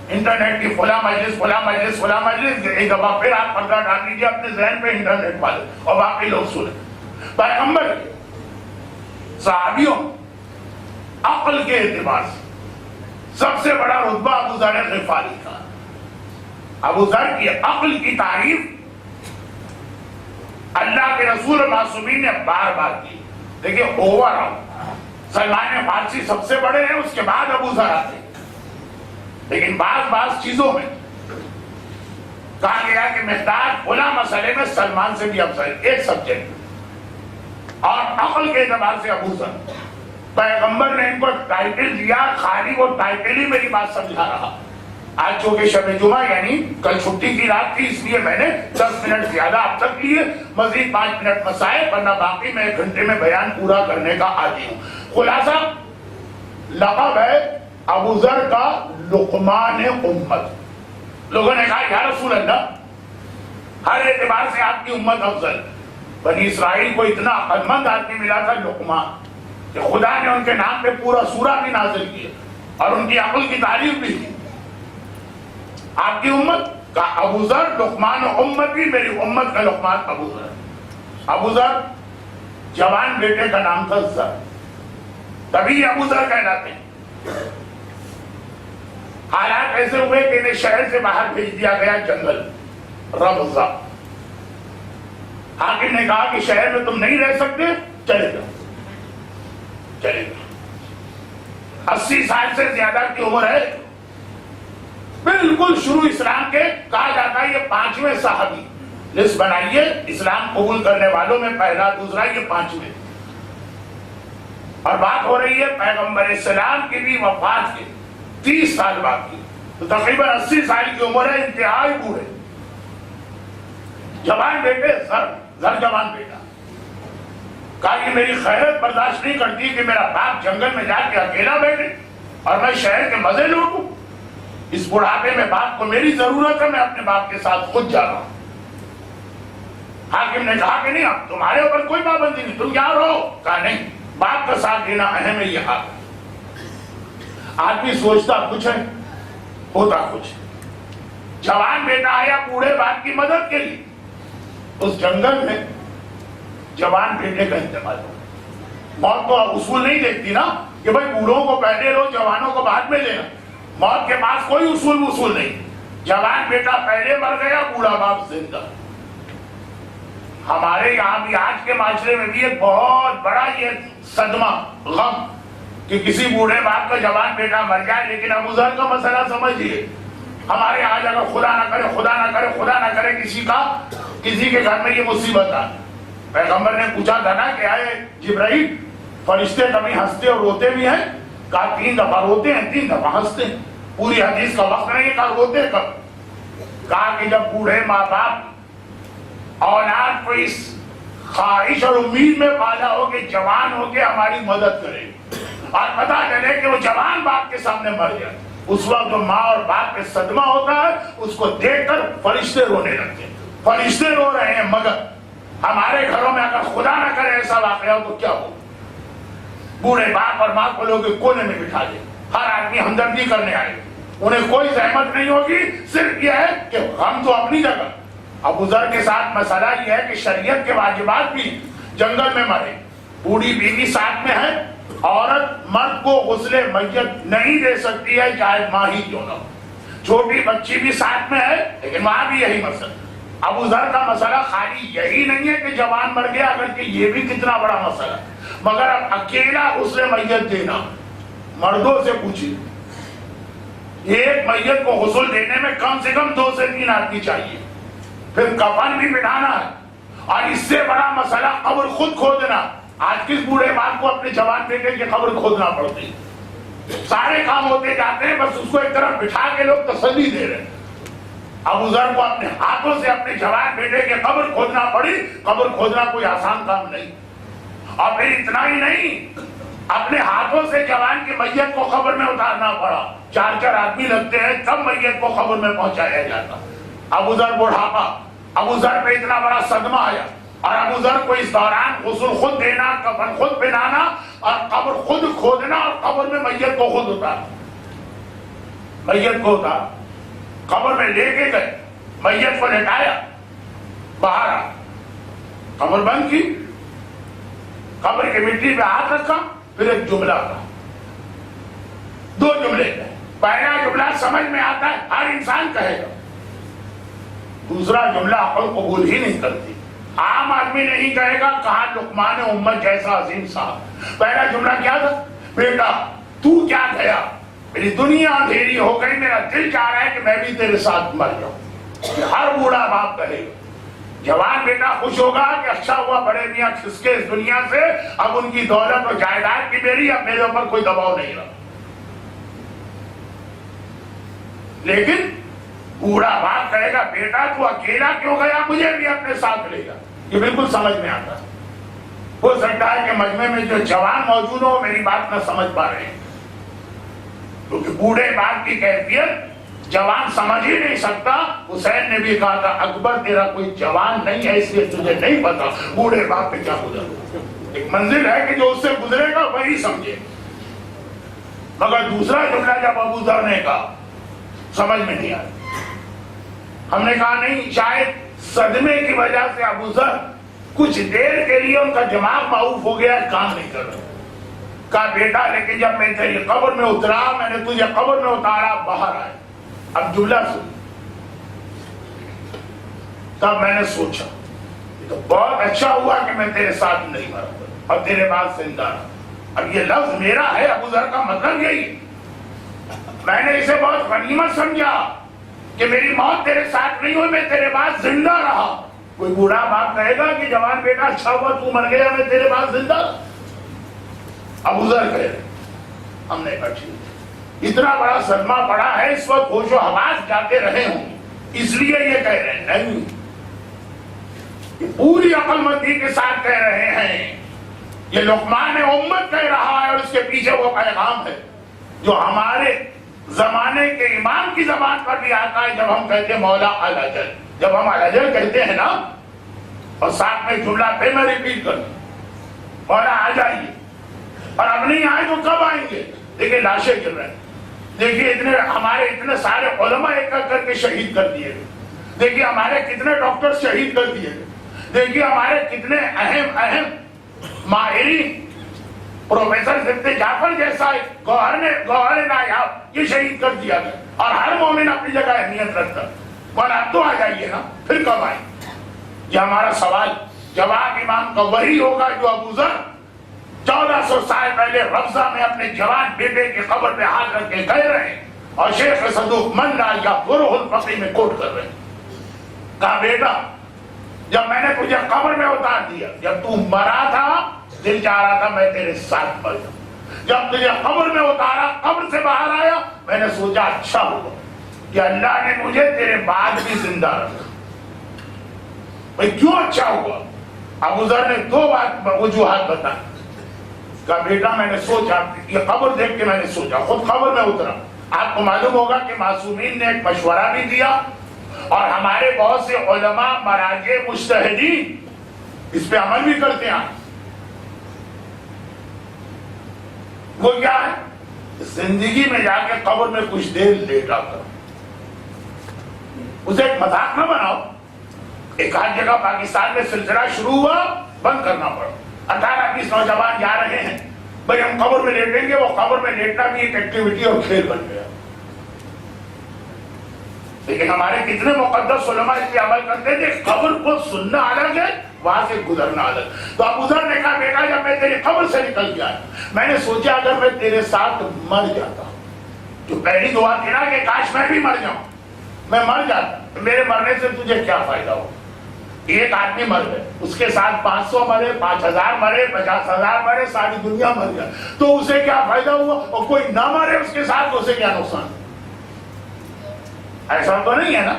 انٹرنیٹ کی فلاں مجلس. ایک دفعہ پھر آپ پردہ ڈال لیجیے اپنے ذہن پہ انٹرنیٹ والے اور باقی لوگ سنیں. پیغمبر صحابیوں عقل کے اعتبار سے سب سے بڑا رتبہ ابو ذر غفاری کا. ابو ذر کی عقل کی تعریف اللہ کے رسول معصومین نے بار بار کی. دیکھیں اوور آل سلمان فارسی سب سے بڑے ہیں, اس کے بعد ابو ذر آتے ہیں, لیکن بعض چیزوں میں کہا گیا کہ مقداد فلاں مسئلے میں سلمان سے بھی افضل, ایک سبجیکٹ, اور عقل کے اعتبار سے ابو ذر. پیغمبر نے ان کو ٹائٹل دیا, خالی وہ ٹائٹل ہی میری بات سمجھا رہا. آج چونکہ شب جمعہ یعنی کل چھٹی کی رات تھی, اس لیے میں نے 10 منٹ زیادہ اب تک لیے, مزید 5 منٹ مسائل, ورنہ باقی میں 1 گھنٹے میں بیان پورا کرنے کا عادی ہوں. خلاصہ لقب ہے ابو ذر کا لقمان امت. لوگوں نے کہا یا رسول اللہ ہر اعتبار سے آپ کی امت افضل. بنی اسرائیل کو اتنا عقلمند آدمی ملا تھا لقمان کہ خدا نے ان کے نام پہ پورا سورہ بھی نازل کیا اور ان کی عقل کی تعریف بھی کی. آپ کی امت کا ابو ذر, لقمان امت بھی میری امت کا لقمان ابو ذر. ابو ذر جوان بیٹے کا نام تھا ذر, تبھی ابو ذر کہلاتے ہیں. حالات ایسے ہوئے کہ انہیں شہر سے باہر بھیج دیا گیا جنگل ربضہ. حاکم نے کہا کہ شہر میں تم نہیں رہ سکتے, چلے جاؤ. 80 سال سے زیادہ کی عمر ہے, بالکل شروع اسلام کے. کہا جاتا ہے یہ 5ویں صحابی. لسٹ بنائیے اسلام قبول کرنے والوں میں پہلا, دوسرا, یہ 5ویں. اور بات ہو رہی ہے پیغمبر اسلام کی بھی وفات کے 30 سال بعد کی, تو تقریباً 80 سال کی عمر ہے, انتہائی بوڑھے. جوان بیٹے, زر جوان بیٹا. کہا کہ میری خیرت برداشت نہیں کرتی کہ میرا باپ جنگل میں جا کے اکیلا بیٹھے اور میں شہر کے مزے لوٹوں. اس بڑھاپے میں باپ کو میری ضرورت ہے, میں اپنے باپ کے ساتھ خود جا رہا ہوں. حاکم نے کہا کہ نہیں, اب تمہارے اوپر کوئی پابندی نہیں, تم یہاں رہو. کہا نہیں, باپ کا ساتھ دینا اہم ہے. یہ حق آدمی سوچتا کچھ ہے, ہوتا کچھ. جوان بیٹا آیا بوڑھے باپ کی مدد کے لیے. اس جنگل میں جوان بیٹے کا انتقال ہو. موت تو اصول نہیں دیکھتی نا کہ بھائی بوڑھوں کو پہلے لو, جوانوں کو بعد میں لینا. موت کے پاس کوئی اصول نہیں. جوان بیٹا پہلے مر گیا, بوڑھا باپ زندہ. ہمارے یہاں بھی آج کے معاشرے میں بھی ایک بہت بڑا یہ صدمہ, غم, کہ کسی بوڑھے باپ کا جوان بیٹا مر جائے. لیکن ابو ذر کا مسئلہ سمجھیے, ہمارے یہاں اگر خدا نہ کرے کسی کے گھر میں یہ مصیبت آ. پیغمبر نے پوچھا تھا نا کہ آئے جبرائیل, فرشتے کبھی ہنستے اور روتے بھی ہیں؟ کہا 3 دفعہ روتے ہیں, 3 دفعہ ہنستے ہیں. پوری حدیث کا وقت نہیں, کہا روتے کب؟ کہا کہ جب بوڑھے ماں باپ اولاد کو اس خواہش اور امید میں پالا ہو کہ جوان ہو کے ہماری مدد کرے, اور پتا چلے کہ وہ جوان باپ کے سامنے مر جائے, اس وقت جو ماں اور باپ پہ صدمہ ہوتا ہے, اس کو دیکھ کر فرشتے رونے لگتے ہیں. فرشتے رو رہے ہیں, مگر ہمارے گھروں میں اگر خدا نہ کرے ایسا واقعہ ہو تو کیا ہو؟ بوڑھے باپ اور ماں کو لوگ کونے میں بٹھا دے, ہر آدمی ہمدردی کرنے آئے, انہیں کوئی زحمت نہیں ہوگی, صرف یہ ہے کہ غم تو اپنی جگہ. ابو ذر کے ساتھ مسئلہ یہ ہے کہ شریعت کے واجبات بھی جنگل میں مرے. بوڑھی بیوی ساتھ میں ہے, عورت مرد کو غسل میت نہیں دے سکتی ہے چاہے ماں ہی کیوں نہ ہو. چھوٹی بچی بھی ساتھ میں ہے, لیکن وہاں بھی یہی مسئلہ. ابو ذر کا مسئلہ خالی یہی نہیں ہے کہ جوان مر گیا, اگر کہ یہ بھی کتنا بڑا مسئلہ, مگر اب اکیلا غسل میت دینا, مردوں سے پوچھیے, ایک میت کو غسل دینے میں کم سے کم 2 سے 3 آدمی چاہیے, پھر کفن بھی بٹھانا ہے, اور اس سے بڑا مسئلہ قبر خود کھودنا. آج کس بوڑھے باپ کو اپنے جوان بیٹے کی قبر کھودنا پڑتی؟ سارے کام ہوتے جاتے ہیں, بس اس کو ایک طرف بٹھا کے لوگ تسلی دے رہے ہیں. ابو ذر کو اپنے ہاتھوں سے اپنے جوان بیٹے کی قبر کھودنا پڑی. قبر کھودنا کوئی آسان کام نہیں. اور پھر اتنا ہی نہیں, اپنے ہاتھوں سے جوان کی میت کو قبر میں اتارنا پڑا. 4 آدمی لگتے ہیں تب میت کو قبر میں پہنچایا جاتا. ابو ذر بڑھاپا, ابو ذر پہ اتنا بڑا صدمہ آیا, اور ابو ذر کو اس دوران غسل خود دینا, کفن خود پہنانا, اور قبر خود کھودنا, اور قبر میں میت کو خود اتارنا. میت کو اتار قبر میں لے کے گئے, میت کو لٹایا, باہر آ, قبر بند کی. قبر کی مٹی پہ ہاتھ رکھا، پھر ایک جملہ کہا، 2 جملے کہے۔ پہلا جملہ سمجھ میں آتا ہے، ہر انسان کہے گا، دوسرا جملہ عقل قبول ہی نہیں کرتی، عام آدمی نہیں کہے گا، کہاں لقمان امت جیسا عظیم صاحب۔ پہلا جملہ کیا تھا؟ بیٹا تو کیا کہا، میری دنیا اندھیری ہو گئی، میرا دل چاہ رہا ہے کہ میں بھی تیرے ساتھ مر جاؤں۔ یہ ہر بوڑھا باپ کہے گا۔ جوان بیٹا خوش ہوگا کہ اچھا ہوا بڑے میاں کھسکے اس دنیا سے، اب ان کی دولت اور جائیداد کی میری، اب میرے اوپر کوئی دباؤ نہیں رہا۔ لیکن بوڑھا باپ کہے گا بیٹا تو اکیلا کیوں گیا، مجھے بھی اپنے ساتھ لے گا۔ یہ بالکل سمجھ میں آتا ہے۔ ہو سکتا ہے کہ مجمع میں جو جوان موجود ہو میری بات نہ سمجھ پا رہے ہیں، کیونکہ بوڑھے باپ کی کیفیت جوان سمجھ ہی نہیں سکتا۔ حسین نے بھی کہا تھا اکبر تیرا کوئی جوان نہیں ہے، اس لیے تجھے نہیں پتا بوڑھے باپ پہ کیا گزرا۔ ایک منزل ہے کہ جو اس سے گزرے گا وہی سمجھے۔ مگر دوسرا جملہ جب ابو ذر نے کہا سمجھ میں نہیں آیا۔ ہم نے کہا نہیں، شاید صدمے کی وجہ سے ابو ذر کچھ دیر کے لیے ان کا دماغ معاف ہو گیا، کام نہیں کر رہا۔ کہا بیٹا لیکن جب میں تیری قبر میں اترا، میں نے تجھے قبر میں اتارا، باہر آئے۔ اب جملہ سن، تب میں نے سوچا یہ تو بہت اچھا ہوا کہ میں تیرے ساتھ نہیں مرا اور تیرے بعد زندہ رہا۔ اب یہ لفظ میرا ہے، ابو ذر کا مطلب یہی، میں نے اسے بہت غنیمت سمجھا کہ میری موت تیرے ساتھ نہیں ہوئی، میں تیرے بعد زندہ رہا۔ کوئی بوڑھا باپ کہے گا کہ جوان بیٹا اچھا ہوا تو مر گیا، میں تیرے بعد زندہ رہا۔ ابو ذر کہہ رہے، ہم نے کہا ٹھیک، اتنا بڑا صدمہ پڑا ہے، اس وقت ہوش و حواس جاتے رہے ہوں، اس لیے یہ کہہ رہے ہیں۔ نہیں، یہ پوری عقل مندی کے ساتھ کہہ رہے ہیں، یہ لقمان امت کہہ رہا ہے، اور اس کے پیچھے وہ پیغام ہے جو ہمارے زمانے کے امام کی زبان پر بھی آتا ہے جب ہم کہتے ہیں مولا الاجل۔ جب ہم الاجل کہتے ہیں نا، اور ساتھ میں جملہ پھر میں ریپیٹ کروں، مولا آ جائیے، اور اب نہیں آئے تو کب آئیں گے؟ دیکھیں لاشیں گر رہے ہیں، دیکھیے اتنے ہمارے اتنے سارے علماء ایک کر کے شہید کر دیے گئے، دیکھیے ہمارے کتنے ڈاکٹر شہید کر دیے گئے، دیکھیے ہمارے کتنے اہم ماہرین، پروفیسر ضد جعفر جیسا گوہر نایاب یہ شہید کر دیا گیا، اور ہر مومن اپنی جگہ اہمیت رکھتا۔ مولا اب تو آ جائیے نا، پھر کب آئیں؟ یہ ہمارا سوال جواب امام کا وہی ہوگا جو ابو ذر 1400 سال پہلے روضہ میں اپنے جوان بیٹے کی قبر پہ ہاتھ رکھ کے کہہ رہے ہیں، اور شیخ صدوق من لا یغفرہ الفقی میں کوٹ کر رہے ہیں۔ کہا بیٹا جب میں نے تجھے قبر میں اتار دیا، جب تو مرا تھا دل چاہ رہا تھا میں تیرے ساتھ مر جاؤں، جب تجھے قبر میں اتارا، قبر سے باہر آیا، میں نے سوچا اچھا ہوا کہ اللہ نے مجھے تیرے بعد بھی زندہ رکھا۔ بھئی کیوں اچھا ہوا؟ ابو ذر نے 2 وجوہات بتائی۔ کہا بیٹا میں نے سوچا، یہ قبر دیکھ کے میں نے سوچا، خود قبر میں اترا۔ آپ کو معلوم ہوگا کہ معصومین نے ایک مشورہ بھی دیا، اور ہمارے بہت سے علماء مراجع مجتہدین اس پہ عمل بھی کرتے ہیں۔ وہ کیا ہے؟ زندگی میں جا کے قبر میں کچھ دیر لیٹا کرو، اسے ایک مذاق نہ بناؤ۔ ایک آدھ جگہ پاکستان میں سلسلہ شروع ہوا، بند کرنا پڑا، 18-20 نوجوان جا رہے ہیں، بھئی ہم قبر میں لیٹیں گے، وہ قبر میں لیٹنا بھی ایک ایکٹیویٹی اور کھیل بن گیا۔ لیکن ہمارے کتنے مقدس علماء اس پہ عمل کرتے تھے، قبر کو سننا الگ ہے، وہاں سے گزرنا الگ۔ تو ابو ذر نے کہا بیٹا جب میں تیری قبر سے نکل گیا، میں نے سوچا اگر میں تیرے ساتھ مر جاتا، جو پہلی دعا تھی نا کہ کاش میں بھی مر جاؤں، میں مر جاتا، میرے مرنے سے تجھے کیا فائدہ ہو؟ ایک آدمی مر گئے، اس کے ساتھ 500 مرے، 5000 مرے، 50,000 مرے، ساری دنیا مر گیا، تو اسے کیا فائدہ ہوا؟ اور کوئی نہ مرے اس کے ساتھ، اسے کیا نقصان؟ ایسا تو نہیں ہے نا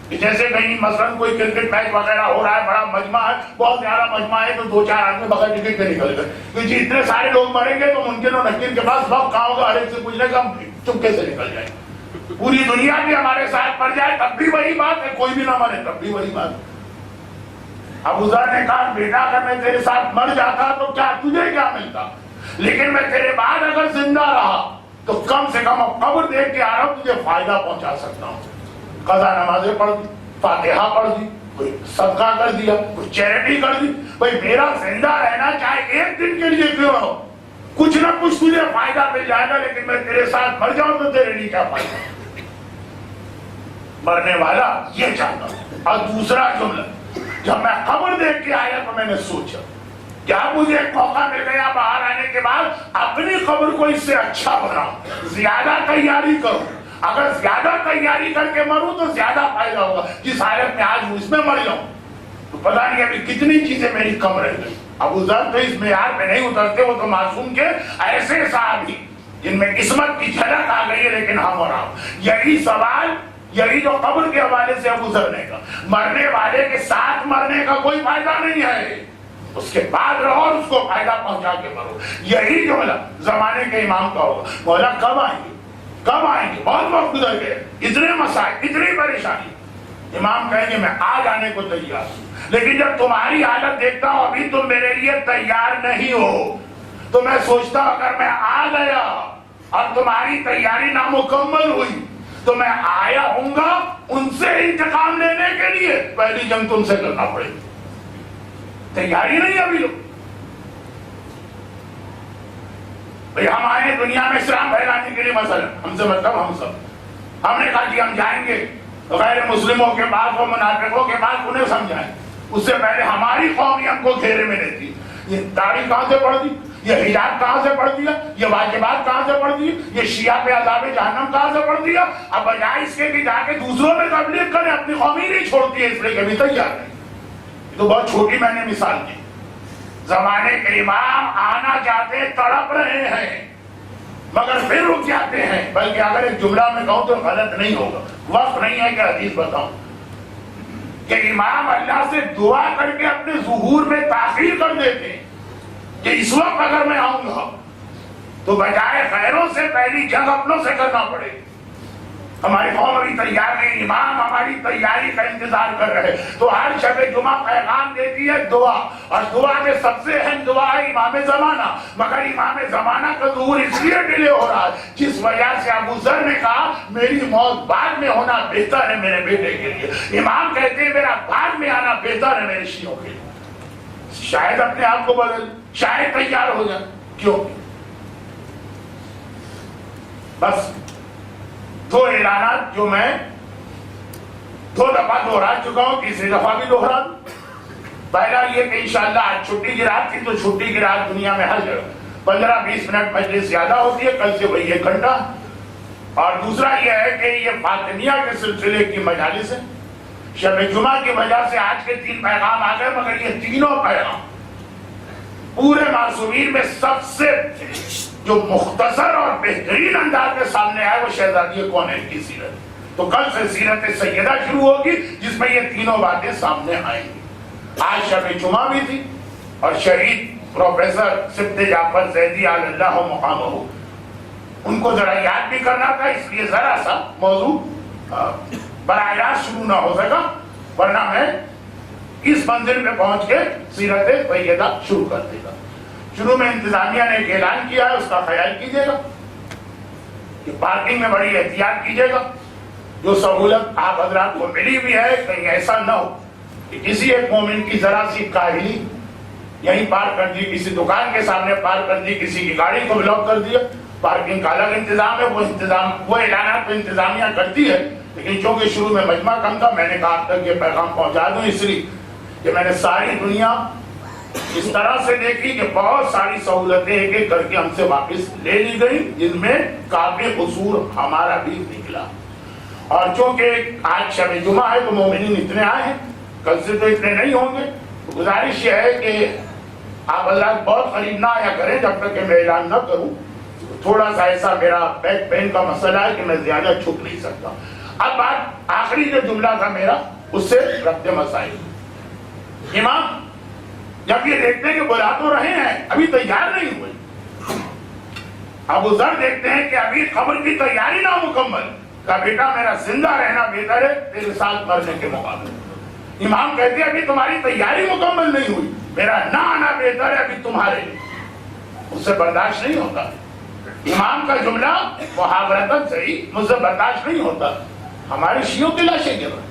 کہ جیسے کہیں مثلاً کوئی کرکٹ میچ وغیرہ ہو رہا ہے، بڑا مجمع ہے، بہت زیادہ مجمع ہے، تو 2-4 آدمی بغیر ٹکٹ کے نکل گئے، کیونکہ اتنے سارے لوگ مریں گے تو ممکن اور نکیر کے پاس وقت کہاں ہوگا ہر ایک سے پوچھنے کا، چپکے سے نکل جائے۔ پوری دنیا بھی ہمارے ساتھ مر جائے تب بھی وہی بات ہے، کوئی بھی نہ مرے تب بھی وہی بات ہے۔ ابو ذر نے کہا بیٹا اگر میں تیرے ساتھ مر جاتا تو کیا تجھے کیا ملتا، لیکن میں تیرے بعد اگر زندہ رہا تو کم سے کم اب قبر دیکھ کے آ رہا ہوں، تجھے فائدہ پہنچا سکتا ہوں۔ قضا نمازیں پڑھ دی، فاتحہ پڑھ دی، کوئی صدقہ کر دیا، کوئی چیریٹی کر دی. بھائی میرا زندہ رہنا چاہے ایک دن کے لیے کیوں نہ ہو، کچھ نہ کچھ تجھے فائدہ مل جائے گا، لیکن میں تیرے ساتھ مر جاؤں تو تیرے لیے کیا فائدہ؟ مرنے والا یہ چاہتا ہوں. اور دوسرا جملہ، جب میں قبر دیکھ کے آیا تو میں نے سوچا کیا مجھے ایک موقع مل گیا باہر آنے کے بعد اپنی قبر کو اس سے اچھا بناؤں، زیادہ تیاری کروں. اگر زیادہ تیاری کر کے مروں تو زیادہ فائدہ ہوگا. جس حالت میں آج ہوں اس میں مر جاؤں تو پتہ نہیں ابھی کتنی چیزیں میری کم رہ گئی. ابو ذر تو اس معیار پہ نہیں اترتے، وہ تو معصوم کے ایسے صحابی جن میں قسمت کی جھلک آ گئی ہے، لیکن ہم اور آپ یہی سوال، یہی جو قبر کے حوالے سے ابو ذر نے کہا، مرنے والے کے ساتھ مرنے کا کوئی فائدہ نہیں ہے، اس کے بعد رہو اور اس کو فائدہ پہنچا کے مرو. یہی جملہ زمانے کے امام کا ہوگا. مولا کب آئیں گے، کب آئیں گے، بہت وقت گزر گئے، اتنے مسائل، اتنی پریشانی. امام کہیں گے میں آج آنے کو تیار ہوں، لیکن جب تمہاری حالت دیکھتا ہوں ابھی تم میرے لیے تیار نہیں ہو، تو میں سوچتا ہوں اگر میں آ گیا اور تمہاری تیاری نامکمل ہوئی تو میں آیا ہوں گا ان سے انتقام لینے کے لیے، پہلی جنگ تم سے کرنا پڑے گی. تیاری نہیں ابھی لوگ. بھئی ہم آئے دنیا میں اسلام پھیلانے کے لیے، مثلا ہم سے مطلب ہم سب، ہم نے کہا جی ہم جائیں گے غیر مسلموں کے بعد، وہ منافقوں کے بعد انہیں سمجھائیں. اس سے پہلے ہماری قوم ہی ہم کو گھیرے میں رہتی. یہ داڑھی کہاں سے پڑھ دی، یہ حجاب کہاں سے پڑھ دیا، یہ واجبات کہاں سے پڑھ دی، یہ شیعہ پہ عذاب جہنم کہاں سے پڑھ دیا. اب بجائے اس کے کہ جا کے دوسروں میں تبلیغ کریں، اپنی قوم ہی نہیں چھوڑتی ہے، اس لیے کبھی تیار نہیں. یہ تو بہت چھوٹی میں نے مثال دی. زمانے کے امام آنا چاہتے، تڑپ رہے ہیں، مگر پھر رک جاتے ہیں. بلکہ اگر ایک جملہ میں کہوں تو غلط نہیں ہوگا، وقت نہیں ہے کہ حدیث بتاؤں، کہ امام اللہ سے دعا کر کے اپنے ظہور میں تاخیر کر دیتے ہیں کہ اس وقت اگر میں آؤں گا تو بجائے غیروں سے پہلی جنگ اپنوں سے کرنا پڑے گی. ہماری قوم ابھی تیار نہیں، امام ہماری تیاری کا انتظار کر رہے. تو ہر شب جمعہ پیغام دیتی ہے دعا، اور دعا میں سب سے اہم دعا ہے امام زمانہ. مگر امام زمانہ کا ظہور اس لیے ڈیلے ہو رہا ہے جس وجہ سے ابو ذر نے کہا میری موت بعد میں ہونا بہتر ہے میرے بیٹے کے لیے. امام کہتے ہیں میرا بعد میں آنا بہتر ہے میرے شیعوں کے لیے. شاید اپنے آپ کو بدل، شاید تیار ہو جائے. کیوں؟ بس دو اعلانات جو میں 2 دفعہ دوہرا چکا ہوں، تیسری دفعہ بھی دوہرا دوں. پہلا یہ کہ انشاءاللہ آج چھٹی کی رات تھی، تو چھٹی کی رات دنیا میں ہر جگہ 15-20 منٹ مجلس زیادہ ہوتی ہے، کل سے وہی 1 گھنٹہ. اور دوسرا یہ ہے کہ یہ فاطمیہ کے سلسلے کی مجالس ہے. شب جمعہ کی وجہ سے آج کے 3 پیغام آ گئے، مگر یہ تینوں پیغام پورے معصومین میں سب سے جو مختصر اور بہترین انداز کے سامنے آئے وہ شہزادی کونین کی سیرت. تو کل سے سیرت سیدہ شروع ہوگی جس میں یہ تینوں باتیں سامنے آئیں گی. آج شب جمعہ بھی تھی اور شہید پروفیسر سبط جعفر زیدی علی اللہ مقامہ، ان کو ذرا یاد بھی کرنا تھا، اس لیے ذرا سا موضوع براہ راست شروع نہ ہو سکا، ورنہ میں اس منزل پہ پہنچ کے سیرت سیدہ شروع کر دے گا. شروع میں انتظامیہ نے ایک اعلان کیا ہے، اس کا خیال کیجیے گا کہ پارکنگ میں بڑی احتیاط کیجیے گا. جو سہولت آپ حضرات کو ملی بھی ہے کہیں ایسا نہ ہو کہ کسی ایک مومن کی ذرا سی کاہلی یہیں پارک کر دی، کسی دکان کے سامنے پارک کر دی، کسی کی گاڑی کو بلاک کر دیا. پارکنگ کا الگ انتظام ہے، وہ اعلانات تو انتظامیہ کرتی ہے، لیکن چونکہ شروع میں مجمع کم تھا میں نے کہا اب تک یہ پیغام پہنچا دوں، اس لیے کہ میں نے ساری دنیا اس طرح سے دیکھی کہ بہت ساری سہولتیں ایک ایک کر کے ہم سے واپس لے لی گئی، جن میں کافی قصور ہمارا بھی نکلا. اور چونکہ آج شب جمعہ ہے تو مومنین اتنے آئے ہیں، کل سے تو اتنے نہیں ہوں گے. گزارش یہ ہے کہ آپ حضرات بہت قریب نہ آیا کریں جب تک کہ میں اعلان نہ کروں. تھوڑا سا ایسا میرا بیک پین کا مسئلہ ہے کہ میں زیادہ چھپ نہیں سکتا. اب بات آخری جو جملہ تھا میرا اس سے ربط مسائل. امام جب یہ دیکھتے ہیں کہ بلا تو رہے ہیں ابھی تیار نہیں ہوئے، ابو ذر دیکھتے ہیں کہ ابھی قبر کی تیاری نامکمل، کہا بیٹا میرا زندہ رہنا بہتر ہے تیرے ساتھ مرنے کے مقابلے. امام کہتے ہیں ابھی تمہاری تیاری مکمل نہیں ہوئی، میرا نہ آنا بہتر ہے ابھی تمہارے لیے. اس سے برداشت نہیں ہوتا. امام کا جملہ محاورتاً صحیح، مجھ سے برداشت نہیں ہوتا. ہمارے شیعوں کی لاشیں گر رہے،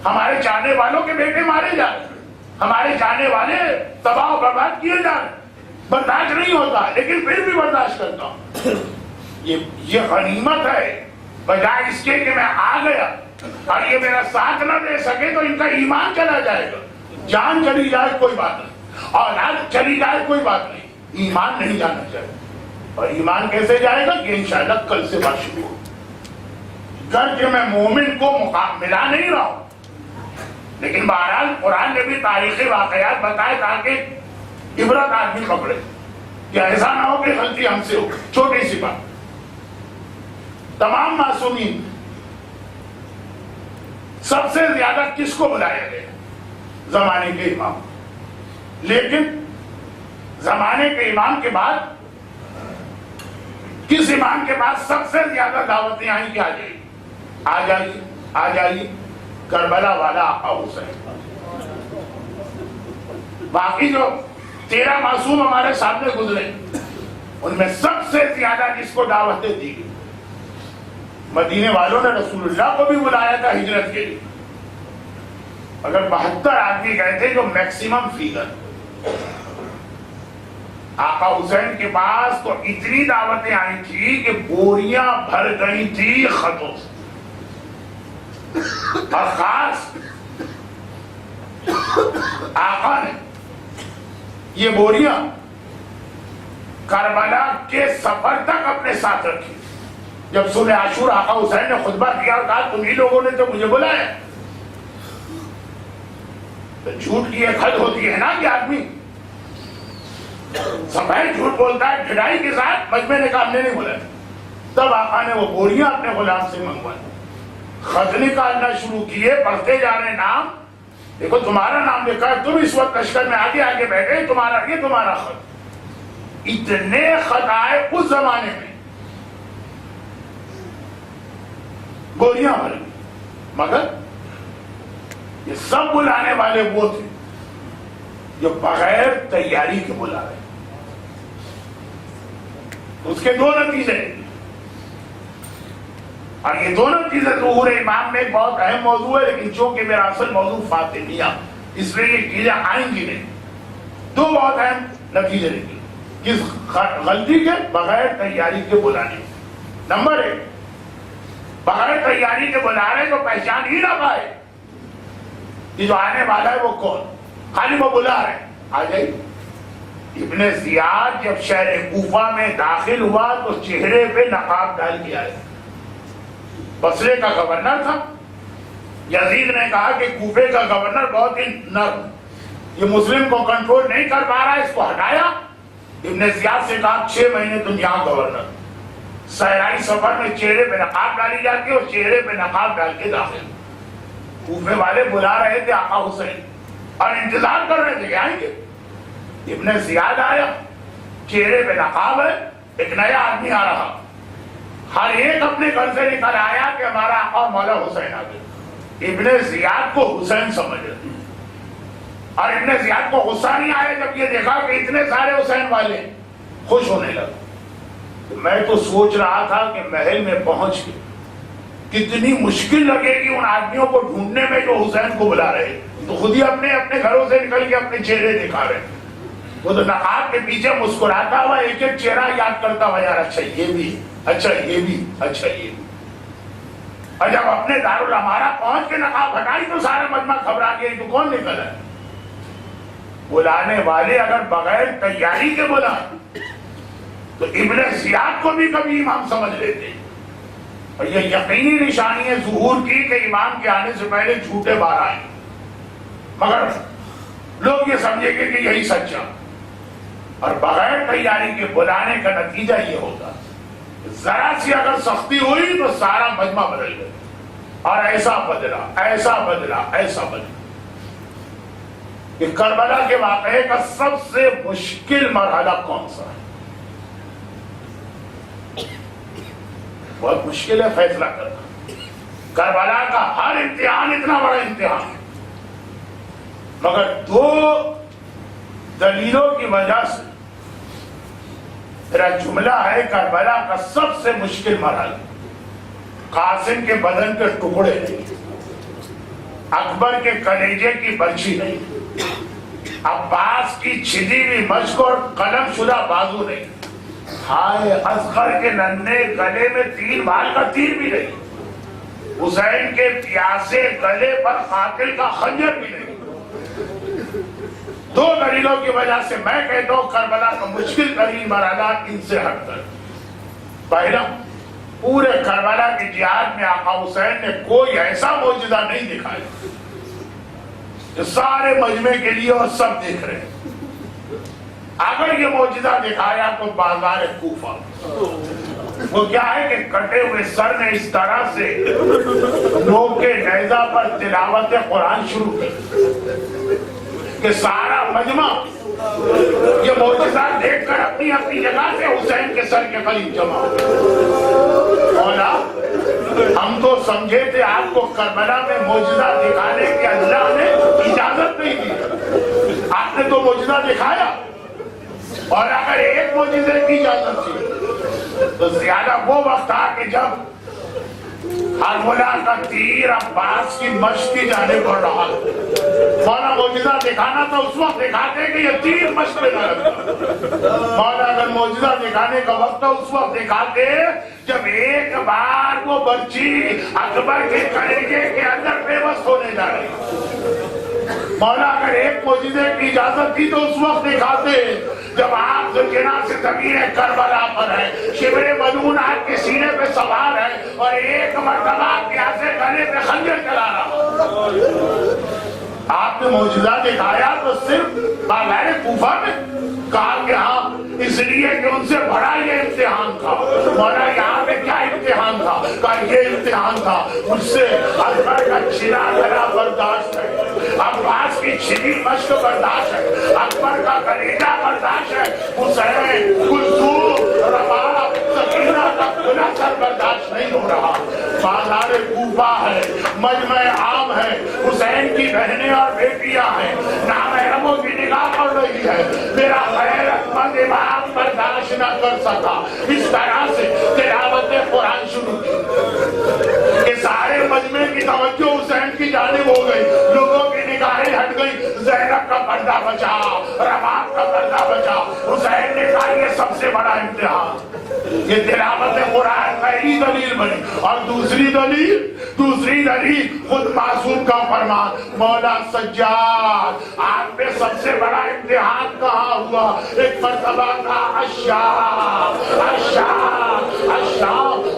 ہمارے چاہنے والوں کے بیٹے مارے جا رہے، ہمارے چاہنے والے تباہ و برباد کیے جا رہے، برداشت نہیں ہوتا لیکن پھر بھی برداشت کرتا ہوں۔ یہ غنیمت ہے، بجائے اس کے کہ میں آ گیا اور یہ میرا ساتھ نہ دے سکے تو ان کا ایمان چلا جائے گا۔ جان چلی جائے کوئی بات نہیں، اولاد چلی جائے کوئی بات نہیں، ایمان نہیں جانا چاہیے۔ اور ایمان کیسے جائے گا؟ یہ انشاءاللہ کل سے بات شروع ہو۔ گھر کے میں مومن کو ملا نہیں رہا ہوں، لیکن بہرحال قرآن نے بھی تاریخی واقعات بتائے تاکہ عبرت آدمی پکڑے کہ ایسا نہ ہو کہ غلطی ہم سے ہو۔ چھوٹی سی بات، تمام معصومین سب سے زیادہ کس کو بلایا گیا؟ زمانے کے امام۔ لیکن زمانے کے امام کے بعد کس امام کے بعد سب سے زیادہ دعوتیں آئیں کہ آ جائیے آ جائیے؟ کربلا والا آقا حسین۔ باقی جو 13 معصوم ہمارے سامنے گزرے ان میں سب سے زیادہ جس کو دعوتیں دی گئی، مدینے والوں نے رسول اللہ کو بھی بلایا تھا ہجرت کے لیے، اگر 72 آدمی گئے تھے جو میکسیمم فیگر۔ آقا حسین کے پاس تو اتنی دعوتیں آئی تھی کہ بوریاں بھر گئی تھی خطوں سے، اور خاص آقا نے یہ بوریاں کربلا کے سفر تک اپنے ساتھ رکھی۔ جب صلح عاشور آقا حسین نے خطبہ دیا اور کہا تمہیں لوگوں نے تو مجھے بلایا، تو جھوٹ کی ایک حد ہوتی ہے نا کہ آدمی سفید جھوٹ بولتا ہے ڈھلائی کے ساتھ۔ مجمع نے کہا ہم نے نہیں بولا۔ تب آقا نے وہ بوریاں اپنے غلام سے منگوائی، خط نکالنا شروع کیے، پڑھتے جا رہے نام، دیکھو تمہارا نام لکھا ہے، تم اس وقت لشکر میں آگے آگے بیٹھے، تمہارا یہ تمہارا خط۔ اتنے خط آئے اس زمانے میں، بوریاں بھری، مگر یہ سب بلانے والے وہ تھے جو بغیر تیاری کے بلا رہے۔ اس کے دو نتیجے، اور یہ دونوں چیزیں ظہور امام میں ایک بہت اہم موضوع ہے، لیکن چونکہ میرا اصل موضوع فاطمیہ، اس لیے یہ چیزیں آئیں گی نہیں۔ دو بہت اہم نتیجے نکلے کس غلطی کے؟ بغیر تیاری کے بلانے۔ نمبر 1، بغیر تیاری کے بلا رہے تو پہچان ہی نہ پائے کہ جو آنے والا ہے وہ کون، خالی وہ بلا رہے آ جائیے۔ ابن زیاد جب شہر کوفہ میں داخل ہوا تو چہرے پہ نقاب ڈال کے آئے۔ بصرے کا گورنر تھا، یزید نے کہا کہ کوفے کا گورنر بہت ہی نرم، یہ مسلم کو کنٹرول نہیں کر پا رہا، اس کو ہٹایا۔ ابن زیاد سے کہا 6 مہینے تم یہاں گورنر۔ صحرائی سفر میں چہرے پہ نقاب ڈالی جاتی اور چہرے پہ نقاب ڈال کے داخل۔ کوفے والے بلا رہے تھے آقا حسین اور انتظار کر رہے تھے کہ آئیں گے۔ ابن زیاد آیا، چہرے پہ نقاب ہے، ایک نیا آدمی آ رہا، ہر ایک اپنے گھر سے نکل آیا کہ ہمارا آقا مولا حسین آ گئے۔ ابن زیاد کو حسین سمجھ رہے، اور ابن زیاد کو غصہ نہیں آیا جب یہ دیکھا کہ اتنے سارے حسین والے، خوش ہونے لگا۔ میں تو سوچ رہا تھا کہ محل میں پہنچ کے کتنی مشکل لگے گی ان آدمیوں کو ڈھونڈنے میں جو حسین کو بلا رہے، تو خود ہی اپنے اپنے گھروں سے نکل کے اپنے چہرے دکھا رہے۔ وہ تو نقاب کے پیچھے مسکراتا ہوا ایک ایک چہرہ یاد کرتا ہوا، یار اچھا یہ بھی، اچھا یہ بھی، اچھا یہ بھی۔ اور جب اپنے دارالامارہ پہنچ کے نقاب ہٹائی تو سارا مجمع گھبرا گیا، تو کون نکل ہے؟ بلانے والے اگر بغیر تیاری کے بلائیں تو ابن زیاد کو بھی کبھی امام سمجھ لیتے، اور یہ یقینی نشانی ہے ظہور کی کہ امام کے آنے سے پہلے جھوٹے بار آئیں، مگر لوگ یہ سمجھیں گے کہ یہی سچا۔ اور بغیر تیاری کے بلانے کا نتیجہ یہ ہوگا، ذرا سی اگر سختی ہوئی تو سارا مجمع بدل گیا، اور ایسا بدلا ایسا بدلا ایسا بدلا کہ کربلا کے واقعے کا سب سے مشکل مرحلہ کون سا ہے؟ بہت مشکل ہے فیصلہ کرنا۔ کربلا کا ہر امتحان اتنا بڑا امتحان ہے، مگر 2 دلیلوں کی وجہ سے میرا جملہ ہے کربلا کا سب سے مشکل مرحلہ قاسم کے بدن کے ٹکڑے نہیں، اکبر کے کلیجے کی برچھی نہیں، عباس کی چھدی ہوئی مشق اور قلم شدہ بازو نہیں، ہائے اصغر کے ننھے گلے میں 3 بال کا تیر بھی نہیں، حسین کے پیاسے گلے پر قاتل کا خنجر بھی نہیں۔ 2 دلیلوں کی وجہ سے میں کہتا ہوں کربلا کا مشکل ترین مرحلہ ان سے ہٹ کر۔ پہلا، پورے کربلا کے جہاد میں آقا حسین نے کوئی ایسا معجزہ نہیں دکھایا جو سارے مجمع کے لیے اور سب دیکھ رہے ہیں۔ اگر یہ معجزہ دکھایا تو بازار کوفہ، وہ کیا ہے کہ کٹے ہوئے سر نے اس طرح سے نوکے نیزہ پر تلاوت قرآن شروع کی کہ سارا مجمع یہ معجزہ دیکھ کر اپنی اپنی جگہ سے حسین کے سر کے قریب جمع ہو گئے۔ مولا، ہم تو سمجھے تھے آپ کو کربلا میں معجزہ دکھانے کی اللہ نے اجازت نہیں دی، آپ نے تو معجزہ دکھایا، اور اگر ایک معجزے کی اجازت تھی تو زیادہ وہ وقت تھا کہ جب حرملہ کا تیر عباس کی مشق کی جانب بڑھ رہا، مولا معجزہ دکھانا تو اس وقت دکھاتے کہ یہ تیر مشق میں نہ لگتا، مولا اگر معجزہ دکھانے کا وقت تو اس وقت دکھاتے جب ایک بار وہ برچی اکبر کے کلیجے کے اندر بے بس ہونے جا رہی۔ مولا اگر ایک معجزے کی اجازت تھی تو اس وقت دکھاتے جب آپ ذکرہ سے ضمیر کربلا پر ہے، شبر ملعون آپ کے سینے پہ سوار ہے اور ایک مرتبہ پیاسے گلے پہ خنجر چلا رہا۔ آپ نے معجزہ دکھایا تو صرف بازار کوفہ میں، کہا کہ ہاں اس لیے کہ ان سے بڑا یہ امتحان تھا۔ مولا یہاں پہ کیا امتحان تھا؟ کہا یہ امتحان تھا مجھ سے اکبر کا چھلا گلا برداشت ہے، عباس کی چھلی مشق برداشت ہے، اکبر کا کلیجہ برداشت ہے، حسین، کلثوم، رباب، سکینہ کا کھلا سر برداشت نہیں ہو رہا۔ بازار کوفہ ہے، مجمع عام ہے، حسین کی بہنیں اور بیٹیاں ہیں، نامحرموں کی نگاہ پڑ رہی ہے، میرا غیرت مند امام برداشت نہ کر سکا، اس طرح سے تلاوت قرآن شروع کی کہ سارے مجمع کی توجہ حسین کی جانب ہو گئی، لوگوں کی نگاہیں ہٹ گئی، زینب کا پردہ بچا، رباب کا پردہ بچا۔ حسین نے کہا یہ سب سے بڑا امتحان، یہ تلاوت قرآن پہلی دلیل بنی، اور دوسری دلیل خود معصوم کا فرمان، مولا سجاد آپ پہ سب سے بڑا امتحان کہاں ہوا؟ ایک مرتبہ کا الشام،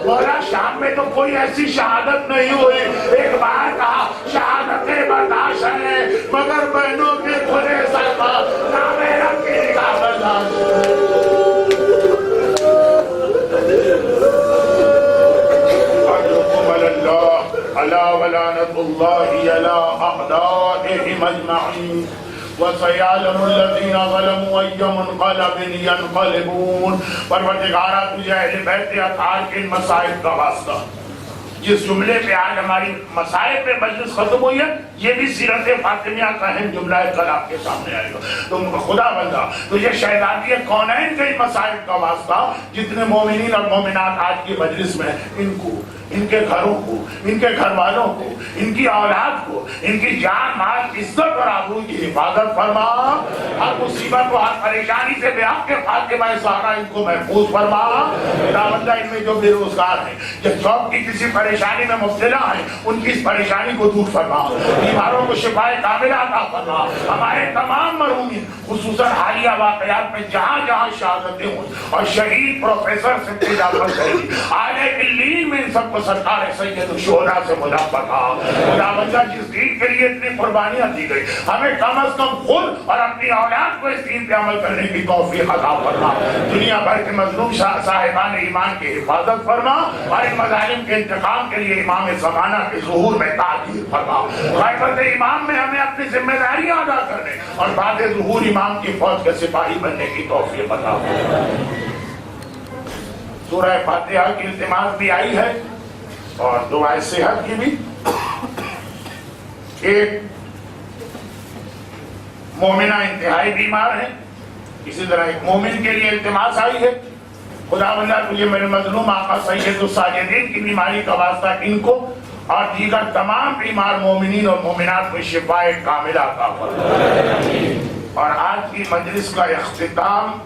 مولا شام میں تو کوئی ایسی شہادت نہیں ہوئی، ایک بار کہا شہادتیں برداشت ہے مگر بہنوں کے کھلے سر پر نامحرم کی نگاہ برداشت ہے۔ الا ولعنة الله على أعدائهم أجمعين وسيعلم الذين ظلموا أي منقلب ينقلبون۔ پروردگارا تجھے اہل بیت اطہار کے ان مسائل کا واسطہ، جس جملے پہ آج ہماری مسائل پہ مجلس ختم ہوئی ہے، یہ بھی سیرت فاطمیہ کا اہم جملہ ہے، کل آپ کے سامنے آئے گا۔ تم خدا بندہ تجھے شہزادی کونین کے مسائل کا واسطہ، جتنے مومنین اور مومنات آج کی مجلس میں، ان کو، ان کے گھروں کو، ان کے گھر والوں کو، ان کی اولاد کو، ان کی جان مال عزت اور آبرو کی حفاظت فرما، ہر مصیبت کو، ہر پریشانی سے بے حق کے فاطمہ سہارا ان کو محفوظ فرما۔ خدا بندہ ان میں جو بے روزگار ہیں، جو جاب کی کسی پریشانی میں مبتلا ہیں، ان کی اس پریشانی کو دور فرما، بیماروں کو شفائے کاملہ عطا فرما۔ ہمارے تمام مرحومین خصوصاً حالیہ واقعات میں جہاں جہاں شہادتیں ہوئی اور شہید پروفیسر سمتی جعفر شہید آلے علیین میں ان سب کو سرکار سید الشہداء سے مدافع تھا۔ خدا بندہ جس دین کے لیے اتنی قربانیاں دی گئی، ہمیں کم از کم خود اور اپنی اولاد کو اس دین پہ عمل کرنے کی توفیق عطا فرما۔ دنیا بھر کے مظلوم صاحبان ایمان کی حفاظت فرما، اور ان مظالم کے انتقام کے لیے امام زمانہ کے ظہور میں تاخیر فرما۔ غیبت امام میں ہمیں اپنی ذمہ داریاں ادا کرنے اور بعد ظہور امام کی فوج کے سپاہی بننے کی توفیق عطا فرما۔ سورہ فاتحہ کی التماس بھی آئی ہے اور دعائے صحت کی بھی۔ ایک مومنہ انتہائی بیمار ہے، اسی طرح ایک مومن کے لیے التماس آئی ہے، خدا بندہ تجھے میرے مظلوم آقا سید الساجدین کی بیماری کا واسطہ ان کو اور دیگر تمام بیمار مومنین اور مومنات کو شفائے کاملہ عطا فرما۔ اور آج کی مجلس کا اختتام